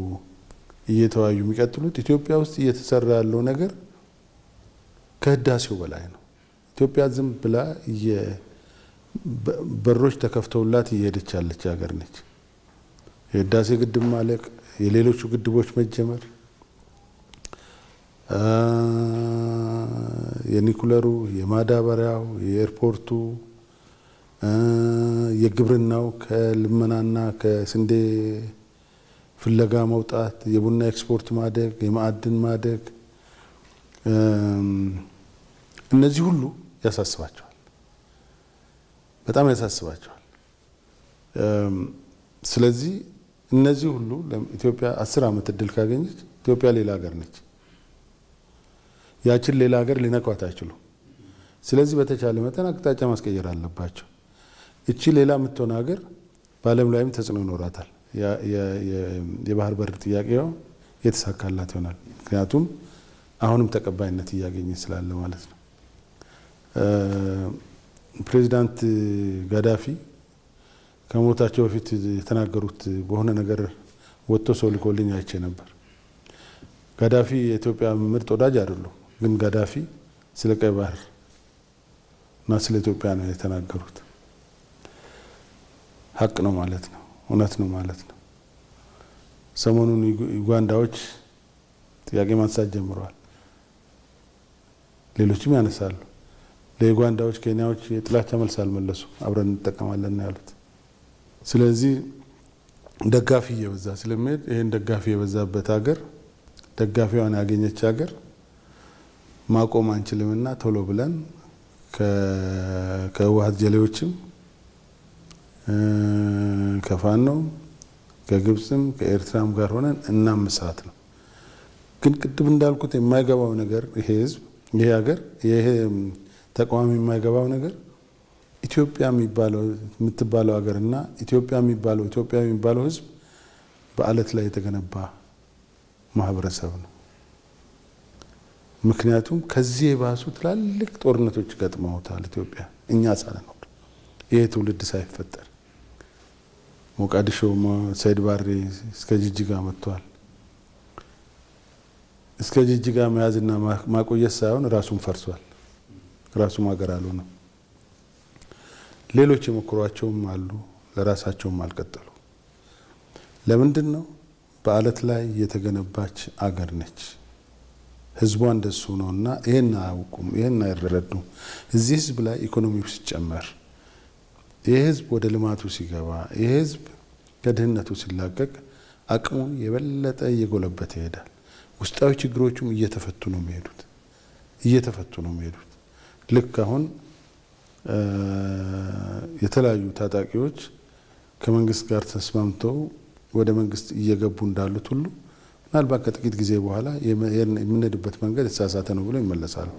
እየተወያዩ የሚቀጥሉት ኢትዮጵያ ውስጥ እየተሰራ ያለው ነገር ከህዳሴው በላይ ነው። ኢትዮጵያ ዝም ብላ በሮች ተከፍተውላት እየሄደች ያለች ሀገር ነች። የህዳሴ ግድብ ማለቅ፣ የሌሎቹ ግድቦች መጀመር፣ የኒኩለሩ፣ የማዳበሪያው፣ የኤርፖርቱ፣ የግብርናው ከልመናና ከስንዴ ፍለጋ መውጣት፣ የቡና ኤክስፖርት ማደግ፣ የማዕድን ማደግ፣ እነዚህ ሁሉ ያሳስባቸዋል፣ በጣም ያሳስባቸዋል። ስለዚህ እነዚህ ሁሉ ኢትዮጵያ 10 ዓመት እድል ካገኘች ኢትዮጵያ ሌላ ሀገር ነች። ያችን ሌላ ሀገር ሊነኳት አይችሉም። ስለዚህ በተቻለ መጠን አቅጣጫ ማስቀየር አለባቸው። እቺ ሌላ የምትሆን ሀገር በዓለም ላይም ተጽዕኖ ይኖራታል። የባህር በር ጥያቄው የተሳካላት ይሆናል። ምክንያቱም አሁንም ተቀባይነት እያገኘ ስላለ ማለት ነው። ፕሬዚዳንት ጋዳፊ ከሞታቸው በፊት የተናገሩት በሆነ ነገር ወጥቶ ሰው ልኮልኝ አይቼ ነበር። ጋዳፊ የኢትዮጵያ ምርጥ ወዳጅ አይደሉም፣ ግን ጋዳፊ ስለ ቀይ ባህር እና ስለ ኢትዮጵያ ነው የተናገሩት። ሀቅ ነው ማለት ነው፣ እውነት ነው ማለት ነው። ሰሞኑን ዩጋንዳዎች ጥያቄ ማንሳት ጀምረዋል፣ ሌሎችም ያነሳሉ። ለዩጋንዳዎች ኬንያዎች የጥላቻ መልስ አልመለሱ፣ አብረን እንጠቀማለን ነው ያሉት። ስለዚህ ደጋፊ እየበዛ ስለሚሄድ ይሄን ደጋፊ የበዛበት ሀገር ደጋፊዋን ያገኘች ሀገር ማቆም አንችልምና ቶሎ ብለን ከህወሓት ጀሌዎችም ከፋኖም ከግብፅም ከኤርትራም ጋር ሆነን እናምሳት ነው። ግን ቅድም እንዳልኩት የማይገባው ነገር ይሄ ህዝብ ይሄ ሀገር ይሄ ተቃዋሚ የማይገባው ነገር ኢትዮጵያ የምትባለው ሀገርና ኢትዮጵያ የሚባለው ህዝብ በአለት ላይ የተገነባ ማህበረሰብ ነው። ምክንያቱም ከዚህ የባሱ ትላልቅ ጦርነቶች ገጥመውታል ኢትዮጵያ እኛ ሳንኖር ይሄ ትውልድ ሳይፈጠር ሞቃዲሾ ሰይድ ባሬ እስከ ጅጅጋ መጥቷል። እስከ ጅጅጋ መያዝና ማቆየት ሳይሆን ራሱን ፈርሷል። ራሱም ሀገር አልሆነም። ሌሎች የሞክሯቸውም አሉ፣ ለራሳቸውም አልቀጠሉ። ለምንድን ነው? በአለት ላይ የተገነባች አገር ነች። ህዝቧ እንደሱ ነውና ይሄን አያውቁም፣ ይሄን አይረዱም። እዚህ ህዝብ ላይ ኢኮኖሚው ሲጨመር፣ ይሄ ህዝብ ወደ ልማቱ ሲገባ፣ ይሄ ህዝብ ከድህነቱ ሲላቀቅ አቅሙን የበለጠ እየጎለበተ ይሄዳል። ውስጣዊ ችግሮቹም እየተፈቱ ነው የሚሄዱት። ልክ አሁን የተለያዩ ታጣቂዎች ከመንግስት ጋር ተስማምተው ወደ መንግስት እየገቡ እንዳሉት ሁሉ ምናልባት ከጥቂት ጊዜ በኋላ የምንሄድበት መንገድ የተሳሳተ ነው ብሎ ይመለሳሉ።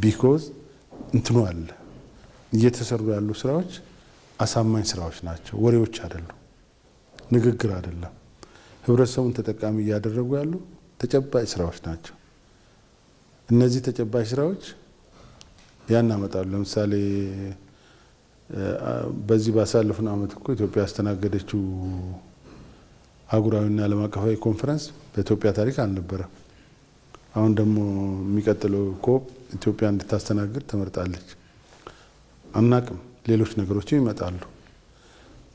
ቢኮዝ እንትኑ አለ። እየተሰሩ ያሉ ስራዎች አሳማኝ ስራዎች ናቸው፣ ወሬዎች አይደሉም፣ ንግግር አይደለም። ህብረተሰቡን ተጠቃሚ እያደረጉ ያሉ ተጨባጭ ስራዎች ናቸው። እነዚህ ተጨባጭ ስራዎች ያን ያመጣሉ። ለምሳሌ በዚህ ባሳለፍነው ዓመት እኮ ኢትዮጵያ ያስተናገደችው አህጉራዊና ዓለም አቀፋዊ ኮንፈረንስ በኢትዮጵያ ታሪክ አልነበረም። አሁን ደግሞ የሚቀጥለው ኮፕ ኢትዮጵያ እንድታስተናግድ ተመርጣለች። አናቅም፣ ሌሎች ነገሮችም ይመጣሉ።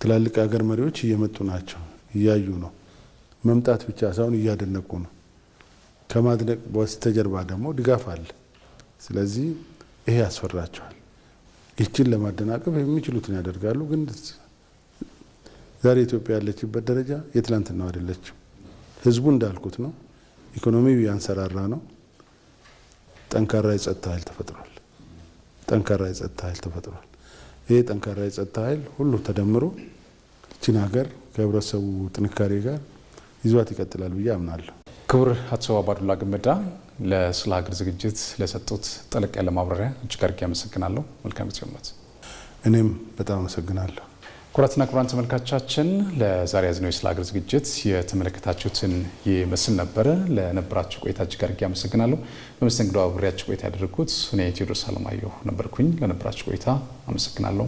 ትላልቅ ሀገር መሪዎች እየመጡ ናቸው፣ እያዩ ነው። መምጣት ብቻ ሳይሆን እያደነቁ ነው። ከማድነቅ በስተጀርባ ደግሞ ድጋፍ አለ። ስለዚህ ይሄ ያስፈራቸዋል። ይችን ለማደናቀፍ የሚችሉትን ያደርጋሉ። ግን ዛሬ ኢትዮጵያ ያለችበት ደረጃ የትላንትናው አይደለችም። ህዝቡ እንዳልኩት ነው። ኢኮኖሚው ያንሰራራ ነው። ጠንካራ የጸጥታ ኃይል ተፈጥሯል። ይሄ ጠንካራ የጸጥታ ኃይል ሁሉ ተደምሮ ይችን ሀገር ከህብረተሰቡ ጥንካሬ ጋር ይዟት ይቀጥላል ብዬ አምናለሁ። ክቡር አቶ አባዱላ ገመዳ ለስለ ሀገር ዝግጅት ለሰጡት ጠለቅ ያለ ማብራሪያ እጅግ አድርጌ አመሰግናለሁ። መልካም ጊዜ። እኔም በጣም አመሰግናለሁ። ክቡራትና ክቡራን ተመልካቾቻችን ለዛሬ ያዝነው የስለ ሀገር ዝግጅት የተመለከታችሁትን ይመስል ነበረ። ለነበራችሁ ቆይታ እጅግ አድርጌ አመሰግናለሁ። በመስተንግዶ አብሬያችሁ ቆይታ ያደረኩት እኔ ቴዎድሮስ አለማየሁ ነበርኩኝ። ለነበራችሁ ቆይታ አመሰግናለሁ።